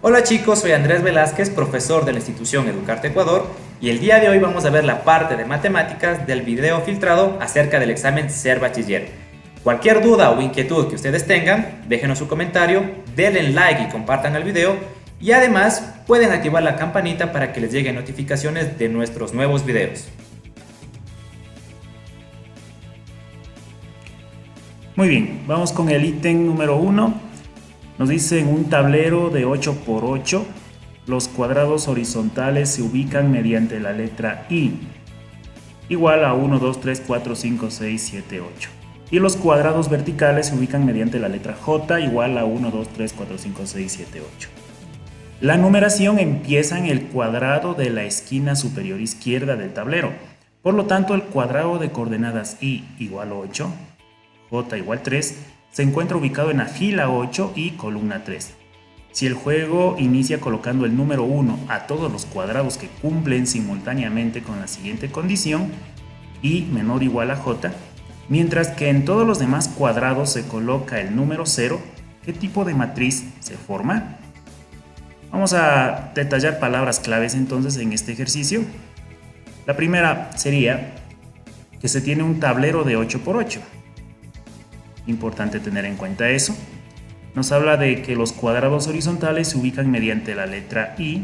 Hola chicos, soy Andrés Velázquez, profesor de la institución Educarte Ecuador, y el día de hoy vamos a ver la parte de matemáticas del video filtrado acerca del examen Ser Bachiller. Cualquier duda o inquietud que ustedes tengan, déjenos su comentario, denle like y compartan el video, y además pueden activar la campanita para que les lleguen notificaciones de nuestros nuevos videos. Muy bien, vamos con el ítem número 1. Nos dice en un tablero de 8 por 8, los cuadrados horizontales se ubican mediante la letra I, igual a 1, 2, 3, 4, 5, 6, 7, 8. Y los cuadrados verticales se ubican mediante la letra J, igual a 1, 2, 3, 4, 5, 6, 7, 8. La numeración empieza en el cuadrado de la esquina superior izquierda del tablero. Por lo tanto, el cuadrado de coordenadas I igual a 8, J igual 3, se encuentra ubicado en la fila 8 y columna 3. Si el juego inicia colocando el número 1 a todos los cuadrados que cumplen simultáneamente con la siguiente condición, I menor o igual a J, mientras que en todos los demás cuadrados se coloca el número 0, ¿qué tipo de matriz se forma? Vamos a detallar palabras claves entonces en este ejercicio. La primera sería que se tiene un tablero de 8 por 8. Importante tener en cuenta eso. Nos habla de que los cuadrados horizontales se ubican mediante la letra I,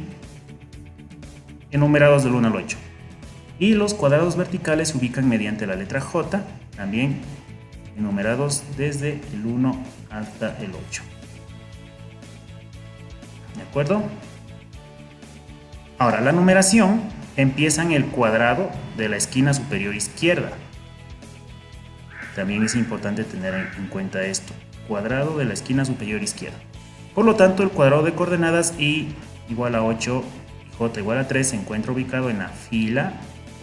enumerados del 1 al 8. Y los cuadrados verticales se ubican mediante la letra J, también enumerados desde el 1 hasta el 8. ¿De acuerdo? Ahora, la numeración empieza en el cuadrado de la esquina superior izquierda. También es importante tener en cuenta esto. Cuadrado de la esquina superior izquierda. Por lo tanto, el cuadrado de coordenadas I igual a 8 y J igual a 3 se encuentra ubicado en la fila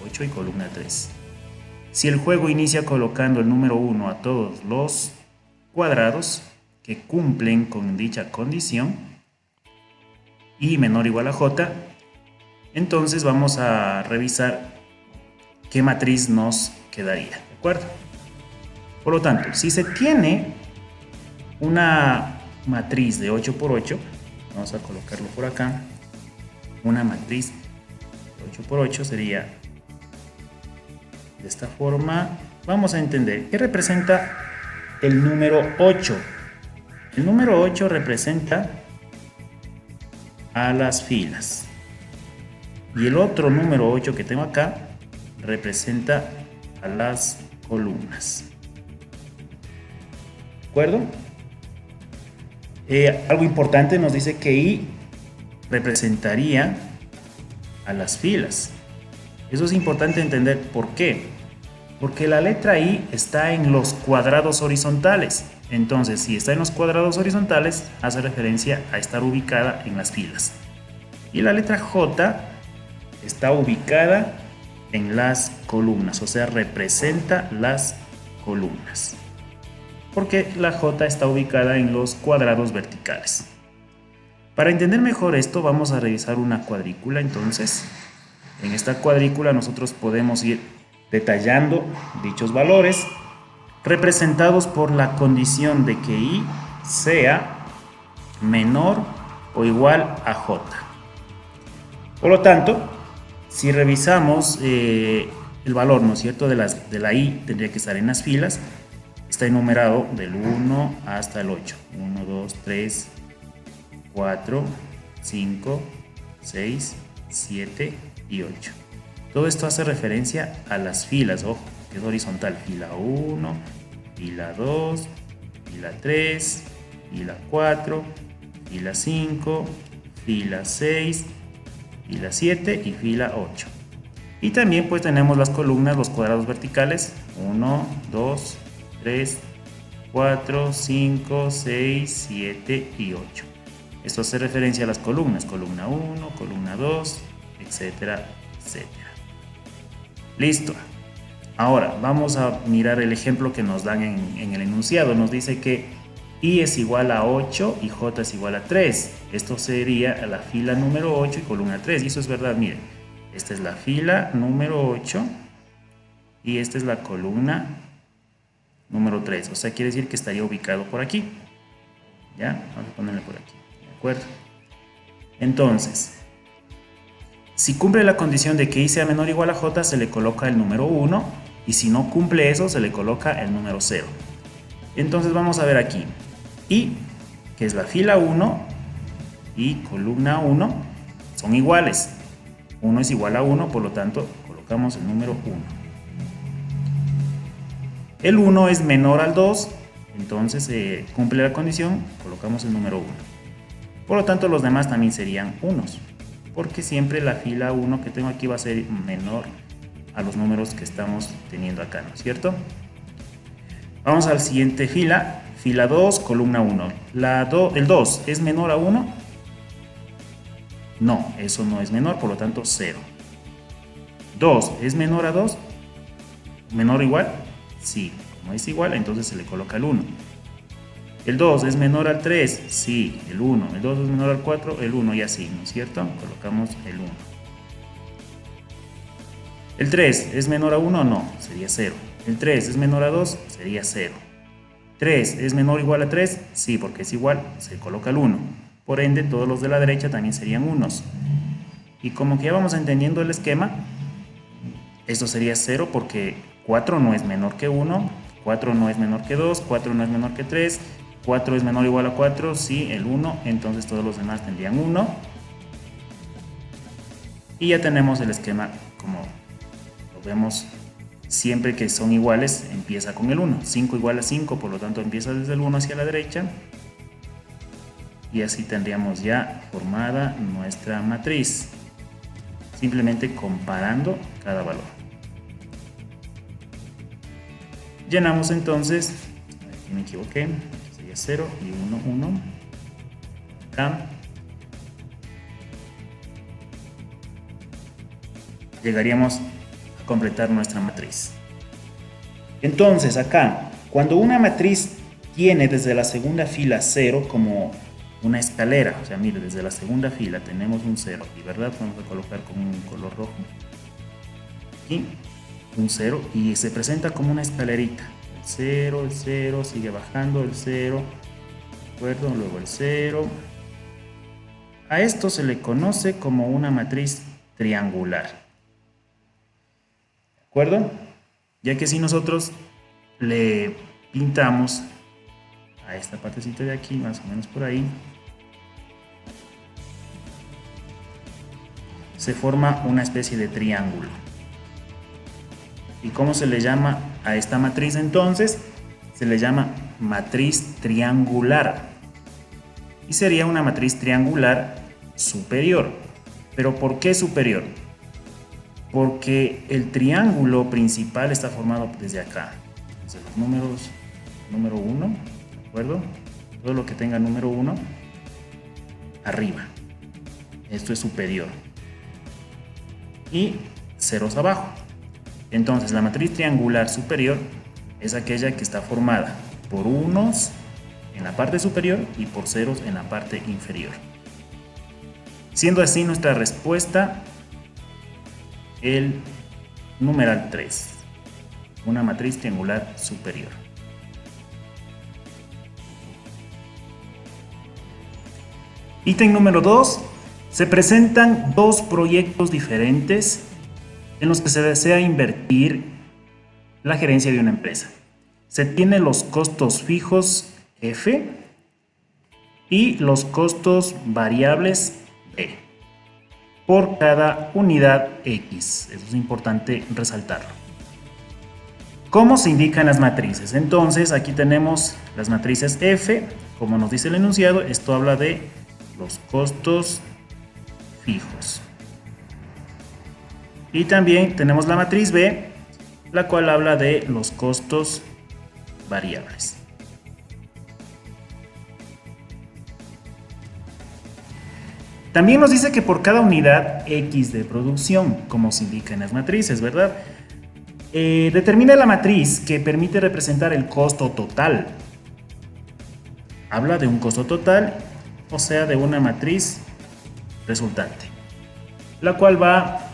8 y columna 3. Si el juego inicia colocando el número 1 a todos los cuadrados que cumplen con dicha condición, I menor o igual a J, entonces vamos a revisar qué matriz nos quedaría. ¿De acuerdo? Por lo tanto, si se tiene una matriz de 8 por 8, vamos a colocarlo por acá, una matriz de 8 por 8 sería de esta forma. Vamos a entender qué representa el número 8. El número 8 representa a las filas. Y el otro número 8 que tengo acá representa a las columnas. ¿De acuerdo? Algo importante nos dice que I representaría a las filas. Eso es importante entender. ¿Por qué? Porque la letra I está en los cuadrados horizontales. Entonces, si está en los cuadrados horizontales, hace referencia a estar ubicada en las filas. Y la letra J está ubicada en las columnas, o sea, representa las columnas, porque la J está ubicada en los cuadrados verticales. Para entender mejor esto, vamos a revisar una cuadrícula. Entonces, en esta cuadrícula nosotros podemos ir detallando dichos valores representados por la condición de que I sea menor o igual a J. Por lo tanto, si revisamos el valor, ¿no es cierto?, de la I, tendría que estar en las filas. Está enumerado del 1 hasta el 8. 1, 2, 3, 4, 5, 6, 7 y 8. Todo esto hace referencia a las filas, ojo, que es horizontal. Fila 1, fila 2, fila 3, fila 4, fila 5, fila 6, fila 7 y fila 8. Y también pues tenemos las columnas, los cuadrados verticales. 1, 2, 3, 4, 5, 6, 7 y 8. Esto hace referencia a las columnas, columna 1, columna 2, etcétera, etcétera. Listo. Ahora vamos a mirar el ejemplo que nos dan en el enunciado. Nos dice que I es igual a 8 y J es igual a 3. Esto sería la fila número 8 y columna 3. Y eso es verdad, miren. Esta es la fila número 8 y esta es la columna número 3, o sea, quiere decir que estaría ubicado por aquí. ¿Ya? Vamos a ponerle por aquí, ¿de acuerdo? Entonces, si cumple la condición de que i sea menor o igual a j, se le coloca el número 1, y si no cumple eso, se le coloca el número 0. Entonces vamos a ver aquí, i, que es la fila 1, y columna 1, son iguales. 1 es igual a 1, por lo tanto, colocamos el número 1. El 1 es menor al 2, entonces cumple la condición, colocamos el número 1. Por lo tanto, los demás también serían unos, porque siempre la fila 1 que tengo aquí va a ser menor a los números que estamos teniendo acá, ¿no es cierto? Vamos a la siguiente fila, fila 2, columna 1. ¿El 2 es menor a 1? No, eso no es menor, por lo tanto 0. 2 es menor a 2, menor o igual, sí, como es igual, entonces se le coloca el 1. El 2 es menor al 3, sí, el 1. El 2 es menor al 4, el 1 y así, ¿no es cierto? Colocamos el 1. El 3 es menor a 1, no, sería 0. El 3 es menor a 2, sería 0. 3 es menor o igual a 3, sí, porque es igual, se coloca el 1. Por ende, todos los de la derecha también serían unos. Y como que ya vamos entendiendo el esquema, esto sería 0 porque 4 no es menor que 1, 4 no es menor que 2, 4 no es menor que 3, 4 es menor o igual a 4, sí, el 1, entonces todos los demás tendrían 1. Y ya tenemos el esquema como lo vemos, siempre que son iguales empieza con el 1. 5 igual a 5, por lo tanto empieza desde el 1 hacia la derecha. Y así tendríamos ya formada nuestra matriz, simplemente comparando cada valor. Llenamos entonces, aquí me equivoqué, aquí sería 0 y 1, 1. Acá. Llegaríamos a completar nuestra matriz. Entonces acá, cuando una matriz tiene desde la segunda fila 0 como una escalera, o sea, mire, desde la segunda fila tenemos un 0, y verdad, vamos a colocar con un color rojo, aquí, un 0, y se presenta como una escalerita, el 0, sigue bajando, el 0, ¿de acuerdo? Luego el 0, a esto se le conoce como una matriz triangular, ¿de acuerdo? Ya que si nosotros le pintamos a esta partecita de aquí, más o menos por ahí, se forma una especie de triángulo. ¿Y cómo se le llama a esta matriz entonces? Se le llama matriz triangular. Y sería una matriz triangular superior. ¿Pero por qué superior? Porque el triángulo principal está formado desde acá, desde los números, número 1, ¿de acuerdo? Todo lo que tenga número 1, arriba. Esto es superior. Y ceros abajo. Entonces la matriz triangular superior es aquella que está formada por unos en la parte superior y por ceros en la parte inferior. Siendo así nuestra respuesta el numeral 3, una matriz triangular superior. Ítem número 2. Se presentan dos proyectos diferentes en los que se desea invertir la gerencia de una empresa. Se tiene los costos fijos F y los costos variables B por cada unidad X. Eso es importante resaltarlo. ¿Cómo se indican las matrices? Entonces aquí tenemos las matrices F, como nos dice el enunciado, esto habla de los costos fijos. Y también tenemos la matriz B, la cual habla de los costos variables. También nos dice que por cada unidad X de producción, como se indica en las matrices, ¿verdad? Determina la matriz que permite representar el costo total. Habla de un costo total, o sea, de una matriz resultante, la cual va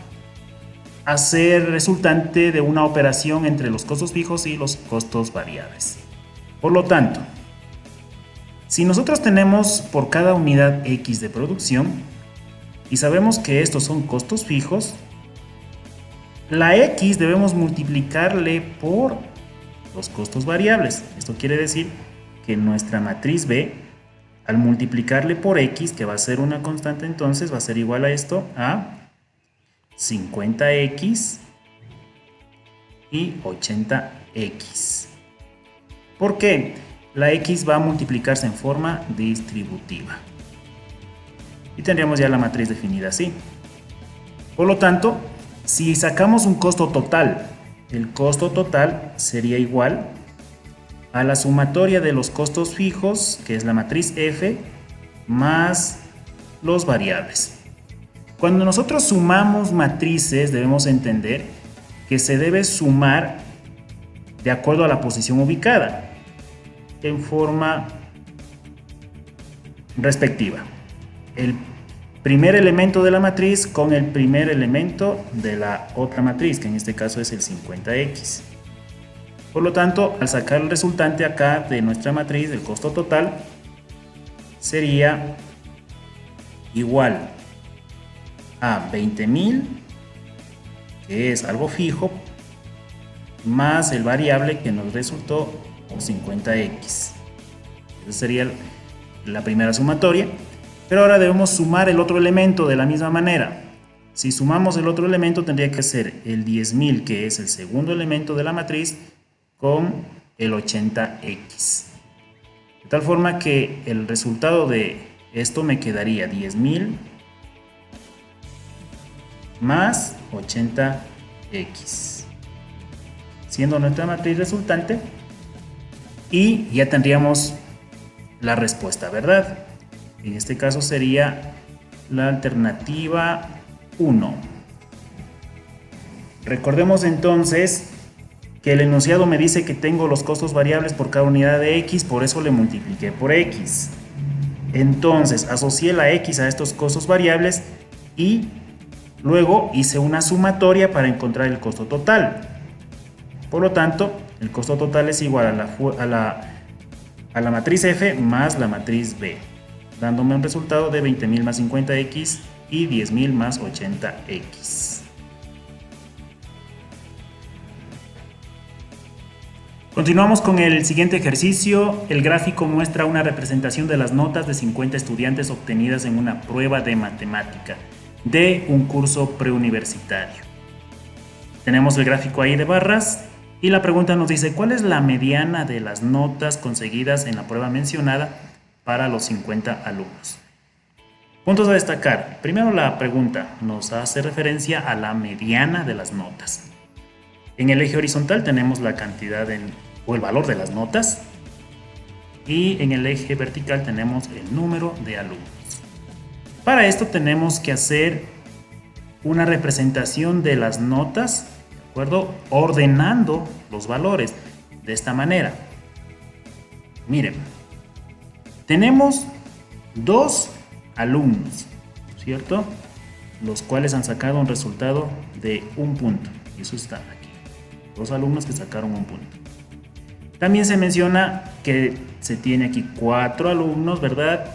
a ser resultante de una operación entre los costos fijos y los costos variables. Por lo tanto, si nosotros tenemos por cada unidad X de producción, y sabemos que estos son costos fijos, la X debemos multiplicarle por los costos variables. Esto quiere decir que nuestra matriz B, al multiplicarle por X, que va a ser una constante, entonces va a ser igual a esto, a 50X y 80X. ¿Por qué? La X va a multiplicarse en forma distributiva. Y tendríamos ya la matriz definida así. Por lo tanto, si sacamos un costo total, el costo total sería igual a la sumatoria de los costos fijos, que es la matriz F, más los variables. Cuando nosotros sumamos matrices, debemos entender que se debe sumar de acuerdo a la posición ubicada, en forma respectiva. El primer elemento de la matriz con el primer elemento de la otra matriz, que en este caso es el 50X. Por lo tanto, al sacar el resultante acá de nuestra matriz, el costo total sería igual a 20.000, que es algo fijo, más el variable que nos resultó 50X. Esa sería la primera sumatoria. Pero ahora debemos sumar el otro elemento de la misma manera. Si sumamos el otro elemento, tendría que ser el 10.000, que es el segundo elemento de la matriz, con el 80X. De tal forma que el resultado de esto me quedaría 10.000 más 80X, siendo nuestra matriz resultante, y ya tendríamos la respuesta, ¿verdad? En este caso sería la alternativa 1. Recordemos entonces que el enunciado me dice que tengo los costos variables por cada unidad de X, por eso le multipliqué por X. Entonces asocié la X a estos costos variables y luego hice una sumatoria para encontrar el costo total. Por lo tanto, el costo total es igual a la matriz F más la matriz B, dándome un resultado de 20.000 más 50X y 10.000 más 80X. Continuamos con el siguiente ejercicio. El gráfico muestra una representación de las notas de 50 estudiantes obtenidas en una prueba de matemática de un curso preuniversitario. Tenemos el gráfico ahí de barras y la pregunta nos dice: ¿cuál es la mediana de las notas conseguidas en la prueba mencionada para los 50 alumnos? Puntos a destacar. Primero, la pregunta nos hace referencia a la mediana de las notas. En el eje horizontal tenemos la cantidad o el valor de las notas, y en el eje vertical tenemos el número de alumnos. Para esto tenemos que hacer una representación de las notas, ¿de acuerdo? Ordenando los valores de esta manera. Miren, tenemos dos alumnos, ¿cierto? Los cuales han sacado un resultado de un punto. Eso está aquí. Dos alumnos que sacaron un punto. También se menciona que se tiene aquí 4 alumnos, ¿verdad?,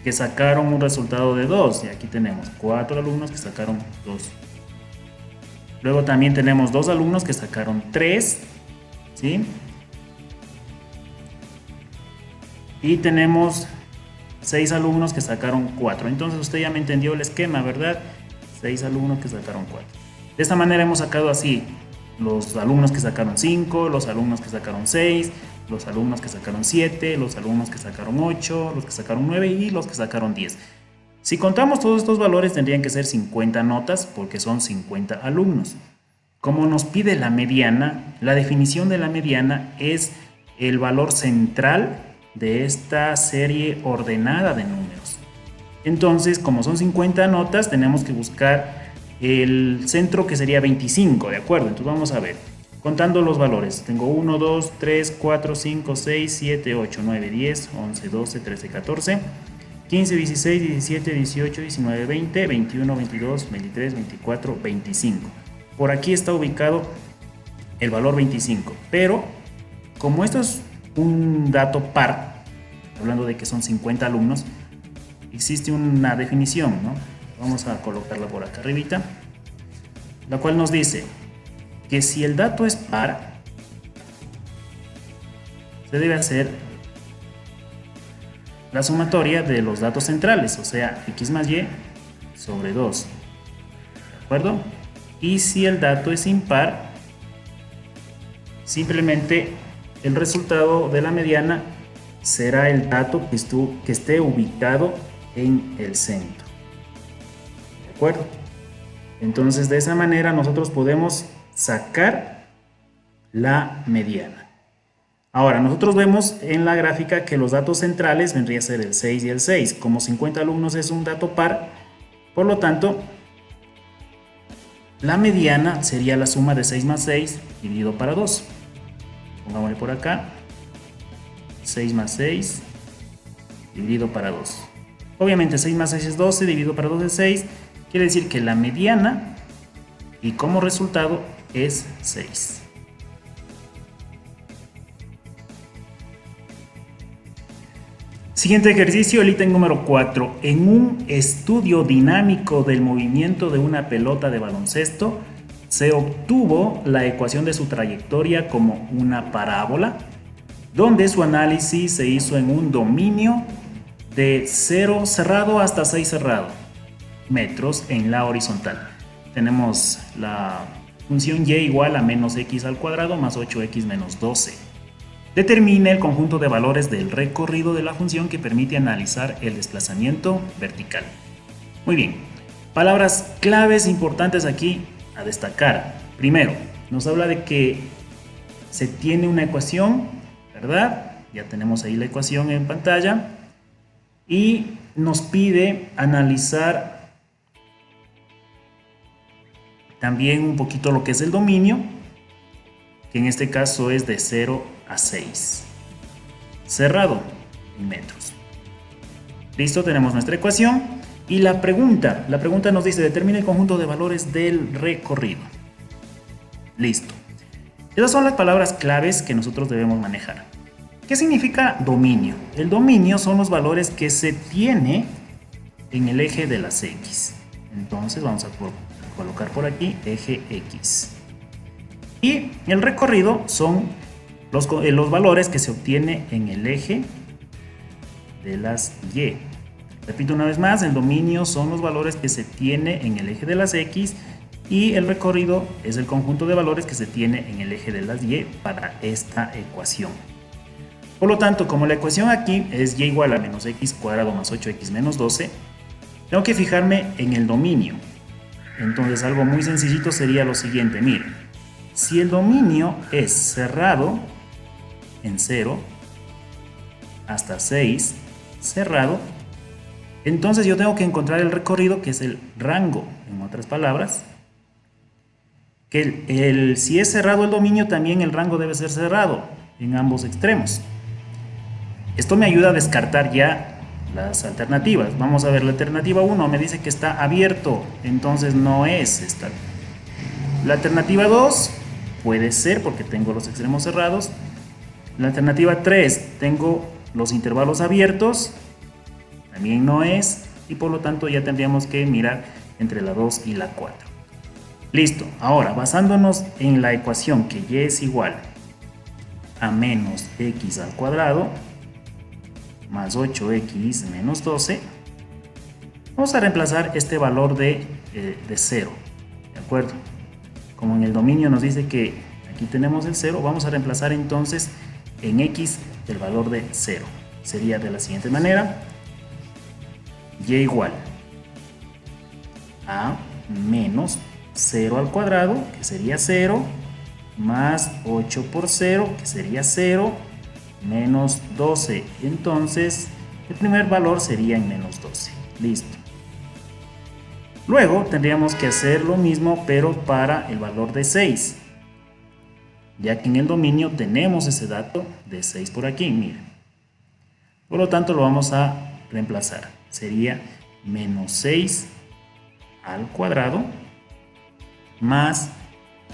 que sacaron un resultado de 2. Y aquí tenemos 4 alumnos que sacaron 2. Luego también tenemos 2 alumnos que sacaron 3, ¿sí? Y tenemos 6 alumnos que sacaron 4. Entonces usted ya me entendió el esquema, ¿verdad? 6 alumnos que sacaron 4. De esta manera hemos sacado así los alumnos que sacaron 5, los alumnos que sacaron 6, los alumnos que sacaron 7, los alumnos que sacaron 8, los que sacaron 9 y los que sacaron 10. Si contamos todos estos valores, tendrían que ser 50 notas porque son 50 alumnos. Como nos pide la mediana, la definición de la mediana es el valor central de esta serie ordenada de números. Entonces, como son 50 notas, tenemos que buscar el centro, que sería 25, ¿de acuerdo? Entonces vamos a ver, contando los valores. Tengo 1, 2, 3, 4, 5, 6, 7, 8, 9, 10, 11, 12, 13, 14, 15, 16, 17, 18, 19, 20, 21, 22, 23, 24, 25. Por aquí está ubicado el valor 25, pero como esto es un dato par, hablando de que son 50 alumnos, existe una definición, ¿no? Vamos a colocarla por acá arribita, la cual nos dice que si el dato es par, se debe hacer la sumatoria de los datos centrales, o sea, x más y sobre 2, ¿de acuerdo? Y si el dato es impar, simplemente el resultado de la mediana será el dato que esté ubicado en el centro. ¿De acuerdo? Entonces, de esa manera nosotros podemos sacar la mediana. Ahora, nosotros vemos en la gráfica que los datos centrales vendría a ser el 6 y el 6. Como 50 alumnos es un dato par, por lo tanto, la mediana sería la suma de 6 más 6 dividido para 2. Pongámosle por acá. 6 más 6 dividido para 2. Obviamente 6 más 6 es 12, dividido para 2 es 6. Quiere decir que la mediana y como resultado es 6. Siguiente ejercicio, el ítem número 4. En un estudio dinámico del movimiento de una pelota de baloncesto, se obtuvo la ecuación de su trayectoria como una parábola, donde su análisis se hizo en un dominio de 0 cerrado hasta 6 cerrado metros en la horizontal. Tenemos la función y igual a menos x al cuadrado más 8x menos 12. Determine el conjunto de valores del recorrido de la función que permite analizar el desplazamiento vertical. Muy bien, palabras claves importantes aquí a destacar. Primero, nos habla de que se tiene una ecuación, ¿verdad? Ya tenemos ahí la ecuación en pantalla. Y nos pide analizar también un poquito lo que es el dominio, que en este caso es de 0 a 6. Cerrado en metros. Listo, tenemos nuestra ecuación. Y la pregunta nos dice, determina el conjunto de valores del recorrido. Listo. Esas son las palabras claves que nosotros debemos manejar. ¿Qué significa dominio? El dominio son los valores que se tiene en el eje de las X. Entonces vamos a colocar por aquí eje X. Y el recorrido son los valores que se obtiene en el eje de las Y. Repito una vez más, el dominio son los valores que se tiene en el eje de las X y el recorrido es el conjunto de valores que se tiene en el eje de las Y para esta ecuación. Por lo tanto, como la ecuación aquí es y igual a menos x cuadrado más 8x menos 12, tengo que fijarme en el dominio. Entonces algo muy sencillito sería lo siguiente, miren, si el dominio es cerrado en 0 hasta 6 cerrado, entonces yo tengo que encontrar el recorrido, que es el rango, en otras palabras, que si es cerrado el dominio, también el rango debe ser cerrado en ambos extremos. Esto me ayuda a descartar ya las alternativas. Vamos a ver, la alternativa 1 me dice que está abierto, entonces no es esta. La alternativa 2 puede ser porque tengo los extremos cerrados. La alternativa 3 tengo los intervalos abiertos, también no es, y por lo tanto ya tendríamos que mirar entre la 2 y la 4. Listo, ahora basándonos en la ecuación que y es igual a menos x al cuadrado más 8x menos 12, vamos a reemplazar este valor de 0, ¿de acuerdo? Como en el dominio nos dice que aquí tenemos el 0, vamos a reemplazar entonces en x el valor de 0. Sería de la siguiente manera, y igual a menos 0 al cuadrado, que sería 0, más 8 por 0, que sería 0, menos 12. Entonces, el primer valor sería en menos 12. Listo. Luego tendríamos que hacer lo mismo, pero para el valor de 6. Ya que en el dominio tenemos ese dato de 6 por aquí, miren. Por lo tanto, lo vamos a reemplazar. Sería menos 6 al cuadrado más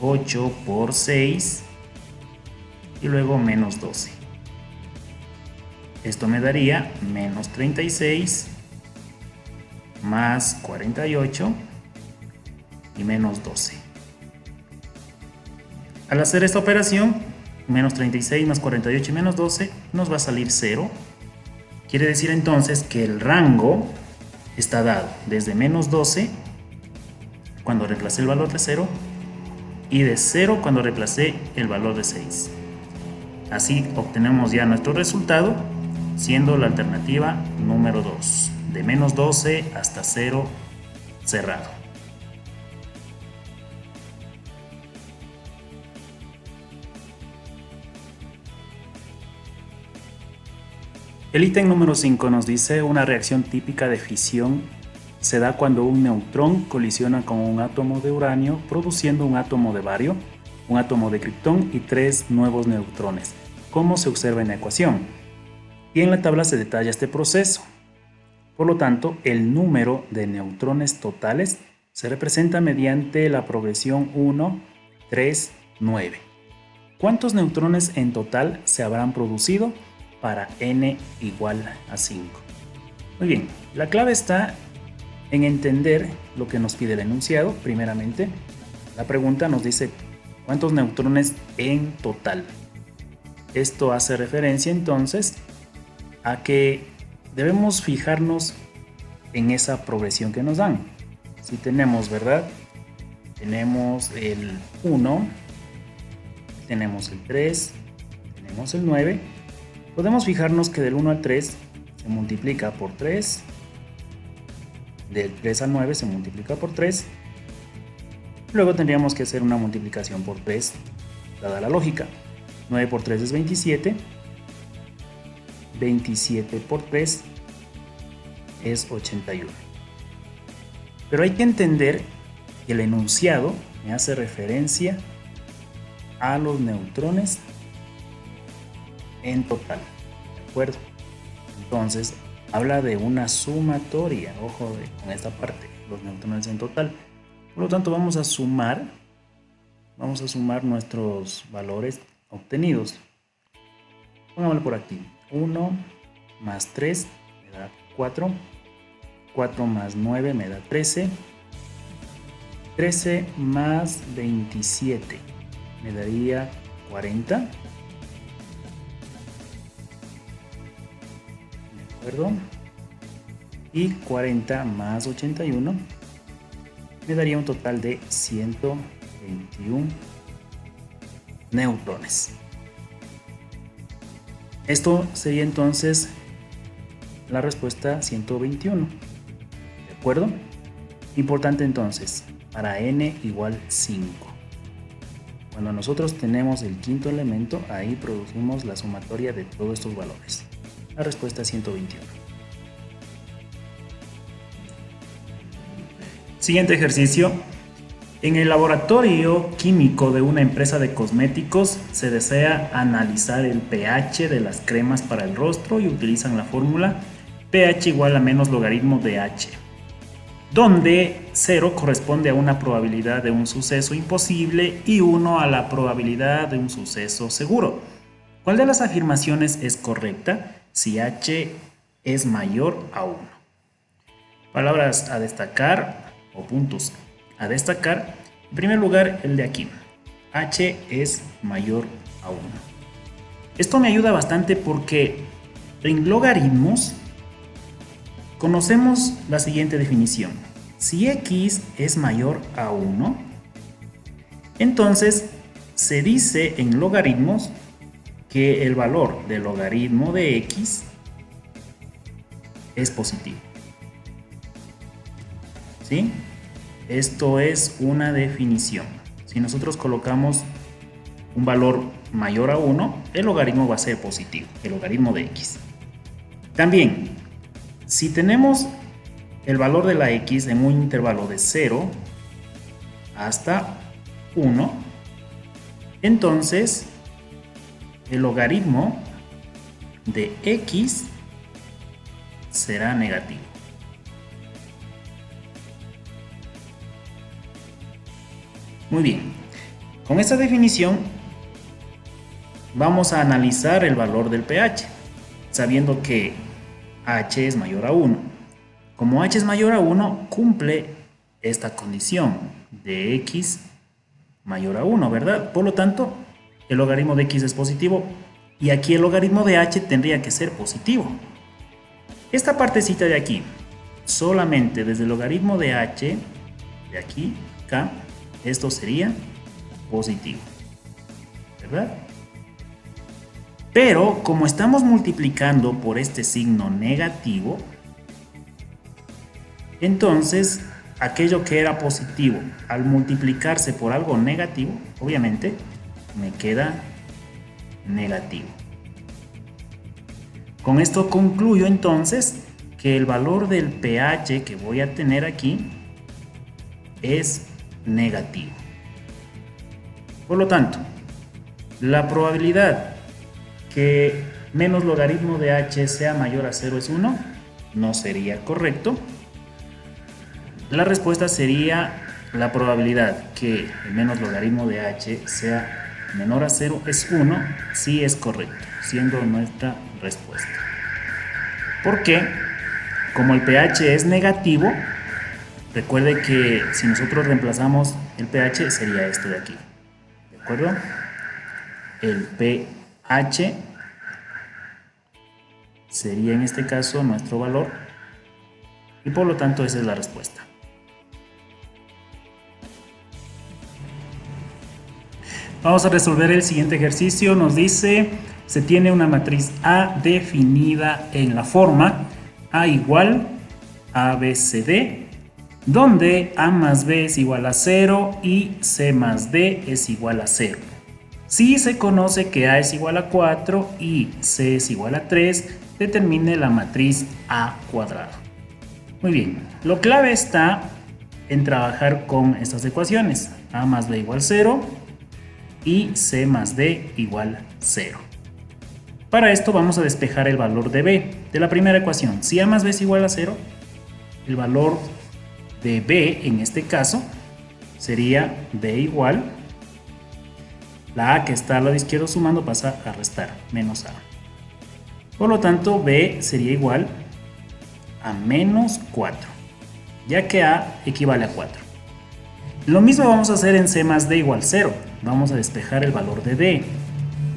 8 por 6 y luego menos 12. Esto me daría menos 36 más 48 y menos 12. Al hacer esta operación, menos 36 más 48 y menos 12 nos va a salir 0. Quiere decir entonces que el rango está dado desde menos 12 cuando reemplacé el valor de 0 y de 0 cuando reemplacé el valor de 6. Así obtenemos ya nuestro resultado, siendo la alternativa número 2, de menos 12 hasta 0 cerrado. El ítem número 5 nos dice: una reacción típica de fisión se da cuando un neutrón colisiona con un átomo de uranio, produciendo un átomo de bario, un átomo de criptón y 3 nuevos neutrones, como se observa en la ecuación. Y en la tabla se detalla este proceso. Por lo tanto, el número de neutrones totales se representa mediante la progresión 1, 3, 9. ¿Cuántos neutrones en total se habrán producido para n igual a 5? Muy bien, la clave está en entender lo que nos pide el enunciado. Primeramente, la pregunta nos dice ¿cuántos neutrones en total? Esto hace referencia entonces a que debemos fijarnos en esa progresión que nos dan. Si tenemos, ¿verdad? Tenemos el 1, tenemos el 3, tenemos el 9. Podemos fijarnos que del 1 al 3 se multiplica por 3, del 3 al 9 se multiplica por 3. Luego tendríamos que hacer una multiplicación por 3, dada la lógica. 9 por 3 es 27. 27 por 3 es 81. Pero hay que entender que el enunciado me hace referencia a los neutrones en total. ¿De acuerdo? Entonces, habla de una sumatoria. Ojo con esta parte, los neutrones en total. Por lo tanto, vamos a sumar nuestros valores obtenidos. Pongámoslo por aquí. 1 más 3 me da 4. 4 más 9 me da 13. 13 más 27 me daría 40. ¿De acuerdo? Y 40 más 81 me daría un total de 121 neutrones. Esto sería entonces la respuesta 121. ¿De acuerdo? Importante entonces, para n igual 5. Cuando nosotros tenemos el quinto elemento, ahí producimos la sumatoria de todos estos valores. La respuesta es 121. Siguiente ejercicio. En el laboratorio químico de una empresa de cosméticos se desea analizar el pH de las cremas para el rostro y utilizan la fórmula pH igual a menos logaritmo de H, donde 0 corresponde a una probabilidad de un suceso imposible y 1 a la probabilidad de un suceso seguro. ¿Cuál de las afirmaciones es correcta si H es mayor a 1? Palabras a destacar o puntos a destacar. En primer lugar, el de aquí. H es mayor a 1. Esto me ayuda bastante porque en logaritmos conocemos la siguiente definición. Si x es mayor a 1, entonces se dice en logaritmos que el valor del logaritmo de x es positivo. ¿Sí? Esto es una definición. Si nosotros colocamos un valor mayor a 1, el logaritmo va a ser positivo, el logaritmo de x. También, si tenemos el valor de la x en un intervalo de 0 hasta 1, entonces el logaritmo de x será negativo. Muy bien, con esta definición vamos a analizar el valor del pH, sabiendo que H es mayor a 1. Como h es mayor a 1, cumple esta condición de x mayor a 1, ¿verdad? Por lo tanto, el logaritmo de x es positivo y aquí el logaritmo de h tendría que ser positivo. Esta partecita de aquí, solamente desde el logaritmo de h, de aquí, acá, esto sería positivo, ¿verdad? Pero como estamos multiplicando por este signo negativo, entonces aquello que era positivo al multiplicarse por algo negativo, obviamente me queda negativo. Con esto concluyo entonces que el valor del pH que voy a tener aquí es negativo. Por lo tanto, la probabilidad que menos logaritmo de h sea mayor a 0 es 1, no sería correcto. La respuesta sería la probabilidad que el menos logaritmo de h sea menor a 0 es 1, sí es correcto, siendo nuestra respuesta. ¿Por qué? Como el pH es negativo, recuerde que si nosotros reemplazamos el pH sería esto de aquí, ¿de acuerdo? El pH sería en este caso nuestro valor y por lo tanto esa es la respuesta. Vamos a resolver el siguiente ejercicio. Nos dice, se tiene una matriz A definida en la forma A igual ABCD, donde A más B es igual a 0 y C más D es igual a 0. Si se conoce que A es igual a 4 y C es igual a 3, determine la matriz A cuadrado. Muy bien, lo clave está en trabajar con estas ecuaciones. A más B igual 0 y C más D igual 0. Para esto vamos a despejar el valor de B de la primera ecuación. Si A más B es igual a 0, el valor de B en este caso sería B igual, la A que está al lado izquierdo sumando pasa a restar, menos A. Por lo tanto, B sería igual a menos 4, ya que A equivale a 4. Lo mismo vamos a hacer en C más D igual 0. Vamos a despejar el valor de D.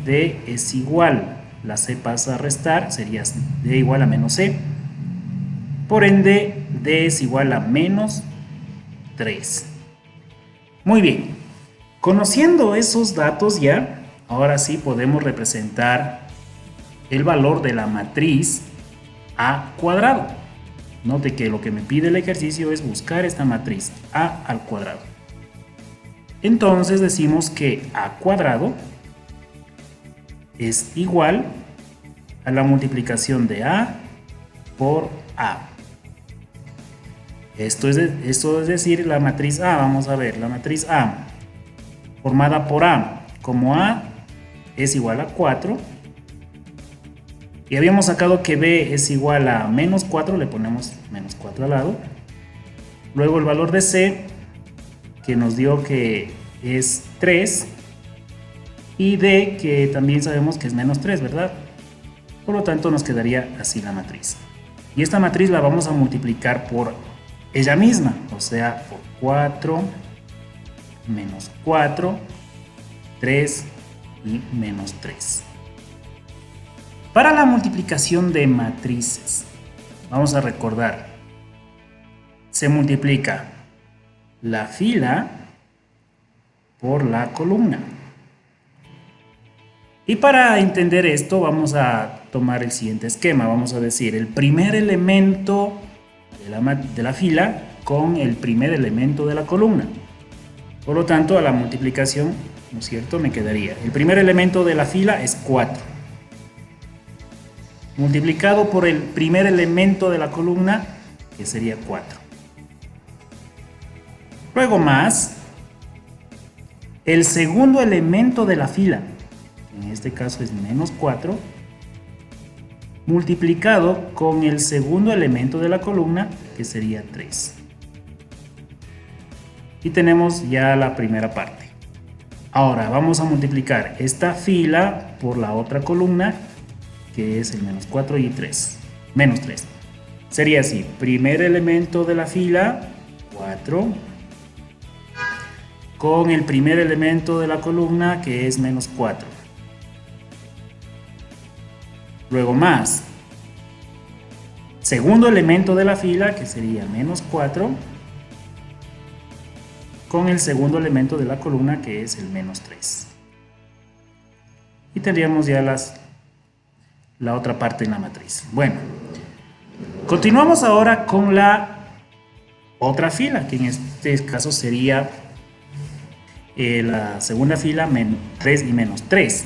D es igual, la C pasa a restar, sería D igual a menos C. Por ende, D es igual a menos 3. Muy bien, conociendo esos datos ya, ahora sí podemos representar el valor de la matriz A cuadrado. Note que lo que me pide el ejercicio es buscar esta matriz A al cuadrado. Entonces decimos que A cuadrado es igual a la multiplicación de A por A. Esto es decir, la matriz A, vamos a ver, la matriz A formada por A, como A es igual a 4, y habíamos sacado que B es igual a menos 4, le ponemos menos 4 al lado. Luego el valor de C, que nos dio que es 3, y D, que también sabemos que es menos 3, ¿verdad? Por lo tanto nos quedaría así la matriz. Y esta matriz la vamos a multiplicar por ella misma, o sea, por 4, menos 4, 3 y menos 3. Para la multiplicación de matrices, vamos a recordar, se multiplica la fila por la columna. Y para entender esto vamos a tomar el siguiente esquema. Vamos a decir el primer elemento de la fila con el primer elemento de la columna. Por lo tanto, a la multiplicación, ¿no es cierto?, me quedaría. El primer elemento de la fila es 4. Multiplicado por el primer elemento de la columna, que sería 4. Luego más el segundo elemento de la fila, en este caso es menos 4, multiplicado con el segundo elemento de la columna, que sería 3. Y tenemos ya la primera parte. Ahora vamos a multiplicar esta fila por la otra columna, que es el menos 4 y 3. Menos 3. Sería así, primer elemento de la fila, 4, con el primer elemento de la columna, que es menos 4. Luego más, segundo elemento de la fila, que sería menos 4, con el segundo elemento de la columna, que es el menos 3. Y tendríamos ya la otra parte en la matriz. Bueno, continuamos ahora con la otra fila, que en este caso sería la segunda fila, menos 3 y menos 3.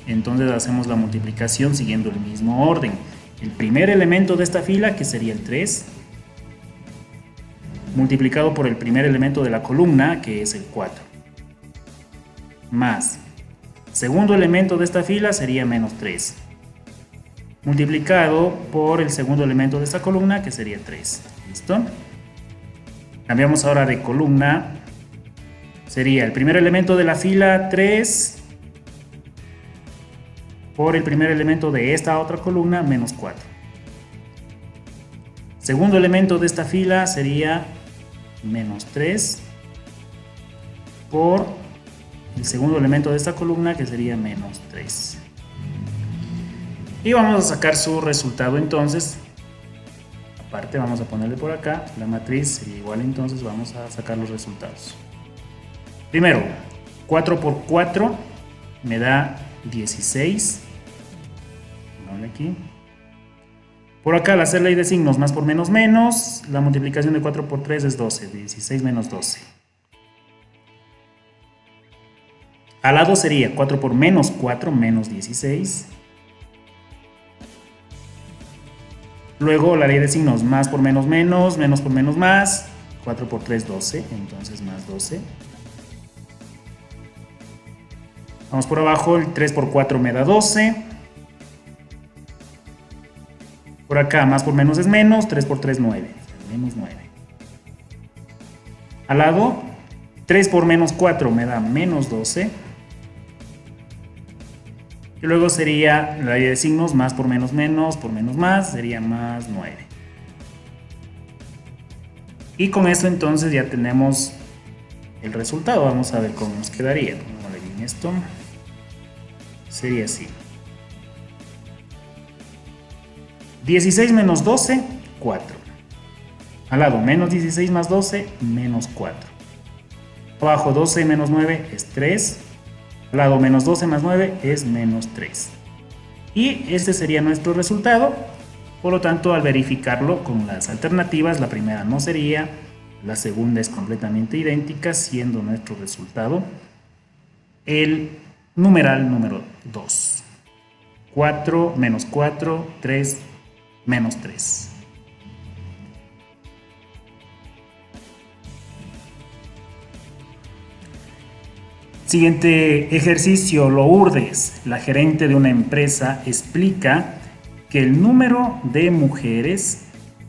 Entonces hacemos la multiplicación siguiendo el mismo orden. El primer elemento de esta fila, que sería el 3, multiplicado por el primer elemento de la columna, que es el 4, más segundo elemento de esta fila sería menos 3, multiplicado por el segundo elemento de esta columna, que sería 3. ¿Listo? Cambiamos ahora de columna. Sería el primer elemento de la fila 3 por el primer elemento de esta otra columna, menos 4. Segundo elemento de esta fila sería menos 3 por el segundo elemento de esta columna, que sería menos 3. Y vamos a sacar su resultado entonces. Aparte vamos a ponerle por acá, la matriz sería igual, entonces vamos a sacar los resultados. Primero, 4 por 4 me da 16. Aquí. Por acá, al hacer ley de signos, más por menos menos, la multiplicación de 4 por 3 es 12, 16 menos 12. Al lado sería 4 por menos 4, menos 16. Luego la ley de signos, más por menos menos, menos por menos más, 4 por 3, 12, entonces más 12. Vamos por abajo, el 3 por 4 me da 12. Por acá, más por menos es menos, 3 por 3, 9, menos 9. Al lado, 3 por menos 4 me da menos 12. Y luego sería la ley de signos, más por menos más, sería más 9. Y con esto entonces ya tenemos el resultado. Vamos a ver cómo nos quedaría. Vamos a ver bien esto. Sería así. 16 menos 12, 4. Al lado, menos 16 más 12, menos 4. Abajo, 12 menos 9 es 3. Al lado, menos 12 más 9 es menos 3. Y este sería nuestro resultado. Por lo tanto, al verificarlo con las alternativas, la primera no sería, la segunda es completamente idéntica, siendo nuestro resultado el numeral número 2. 4 menos 4, 3 menos 3. Siguiente ejercicio, Lourdes, la gerente de una empresa, explica que el número de mujeres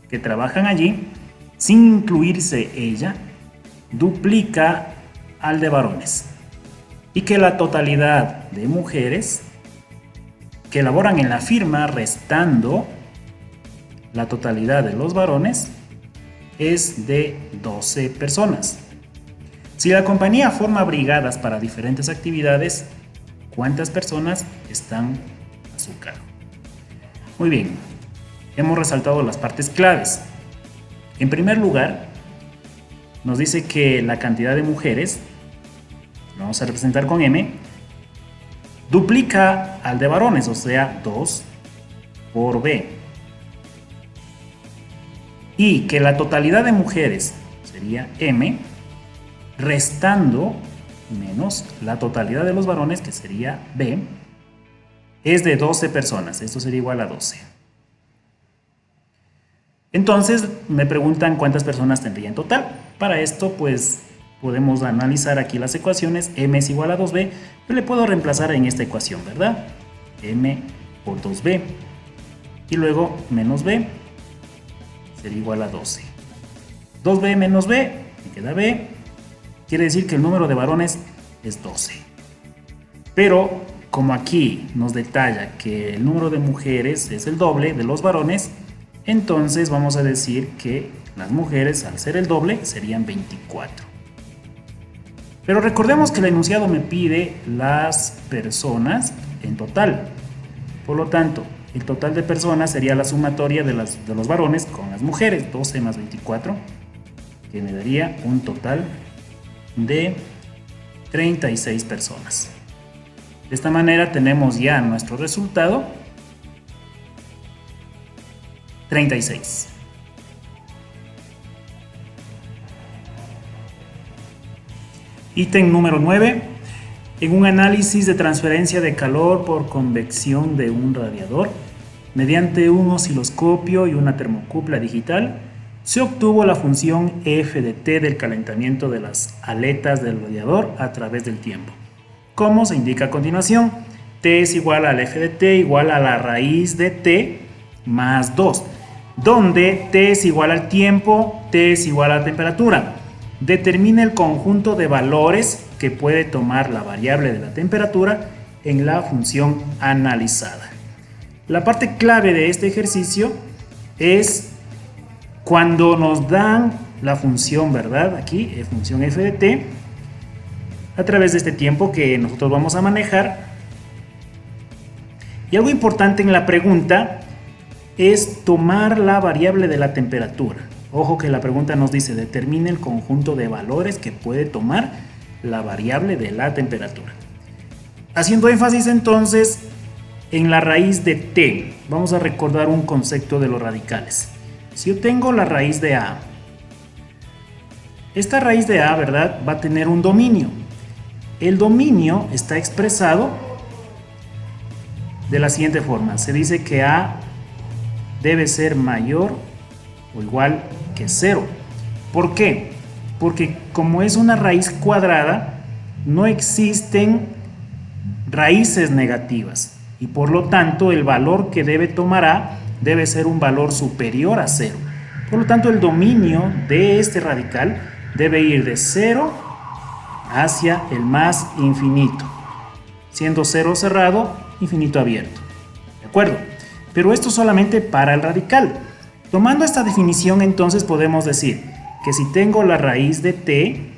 que trabajan allí, sin incluirse ella, duplica al de varones, y que la totalidad de mujeres que laboran en la firma, restando la totalidad de los varones, es de 12 personas. Si la compañía forma brigadas para diferentes actividades, ¿cuántas personas están a su cargo? Muy bien, hemos resaltado las partes claves. En primer lugar, nos dice que la cantidad de mujeres, lo vamos a representar con M, duplica al de varones, o sea, 2 por B. Y que la totalidad de mujeres sería M, restando menos la totalidad de los varones, que sería B, es de 12 personas. Esto sería igual a 12. Entonces me preguntan cuántas personas tendría en total. Para esto pues podemos analizar aquí las ecuaciones. M es igual a 2B. Yo le puedo reemplazar en esta ecuación, ¿verdad? M por 2B. Y luego menos B sería igual a 12. 2B menos B, me queda B. Quiere decir que el número de varones es 12. Pero como aquí nos detalla que el número de mujeres es el doble de los varones, entonces vamos a decir que las mujeres, al ser el doble, serían 24. Pero recordemos que el enunciado me pide las personas en total. Por lo tanto, el total de personas sería la sumatoria de los varones con las mujeres, 12 más 24, que me daría un total de 36 personas. De esta manera tenemos ya nuestro resultado, 36. Ítem número 9. En un análisis de transferencia de calor por convección de un radiador, mediante un osciloscopio y una termocupla digital, se obtuvo la función f de t del calentamiento de las aletas del radiador a través del tiempo. Como se indica a continuación, t es igual al f de t igual a la raíz de t más 2, donde t es igual al tiempo, t es igual a la temperatura. Determina el conjunto de valores que puede tomar la variable de la temperatura en la función analizada. La parte clave de este ejercicio es cuando nos dan la función, ¿verdad? Aquí, función f de t, a través de este tiempo que nosotros vamos a manejar. Y algo importante en la pregunta es tomar la variable de la temperatura. Ojo que la pregunta nos dice, determine el conjunto de valores que puede tomar la variable de la temperatura. Haciendo énfasis entonces en la raíz de t, vamos a recordar un concepto de los radicales. Si yo tengo la raíz de a, esta raíz de a, ¿verdad?, va a tener un dominio. El dominio está expresado de la siguiente forma. Se dice que a debe ser mayor o igual que 0. ¿Por qué? Porque como es una raíz cuadrada, no existen raíces negativas y por lo tanto el valor que debe tomar a debe ser un valor superior a 0. Por lo tanto, el dominio de este radical debe ir de 0 hacia el más infinito, siendo 0 cerrado, infinito abierto. ¿De acuerdo? Pero esto solamente para el radical. Tomando esta definición, entonces podemos decir que si tengo la raíz de t,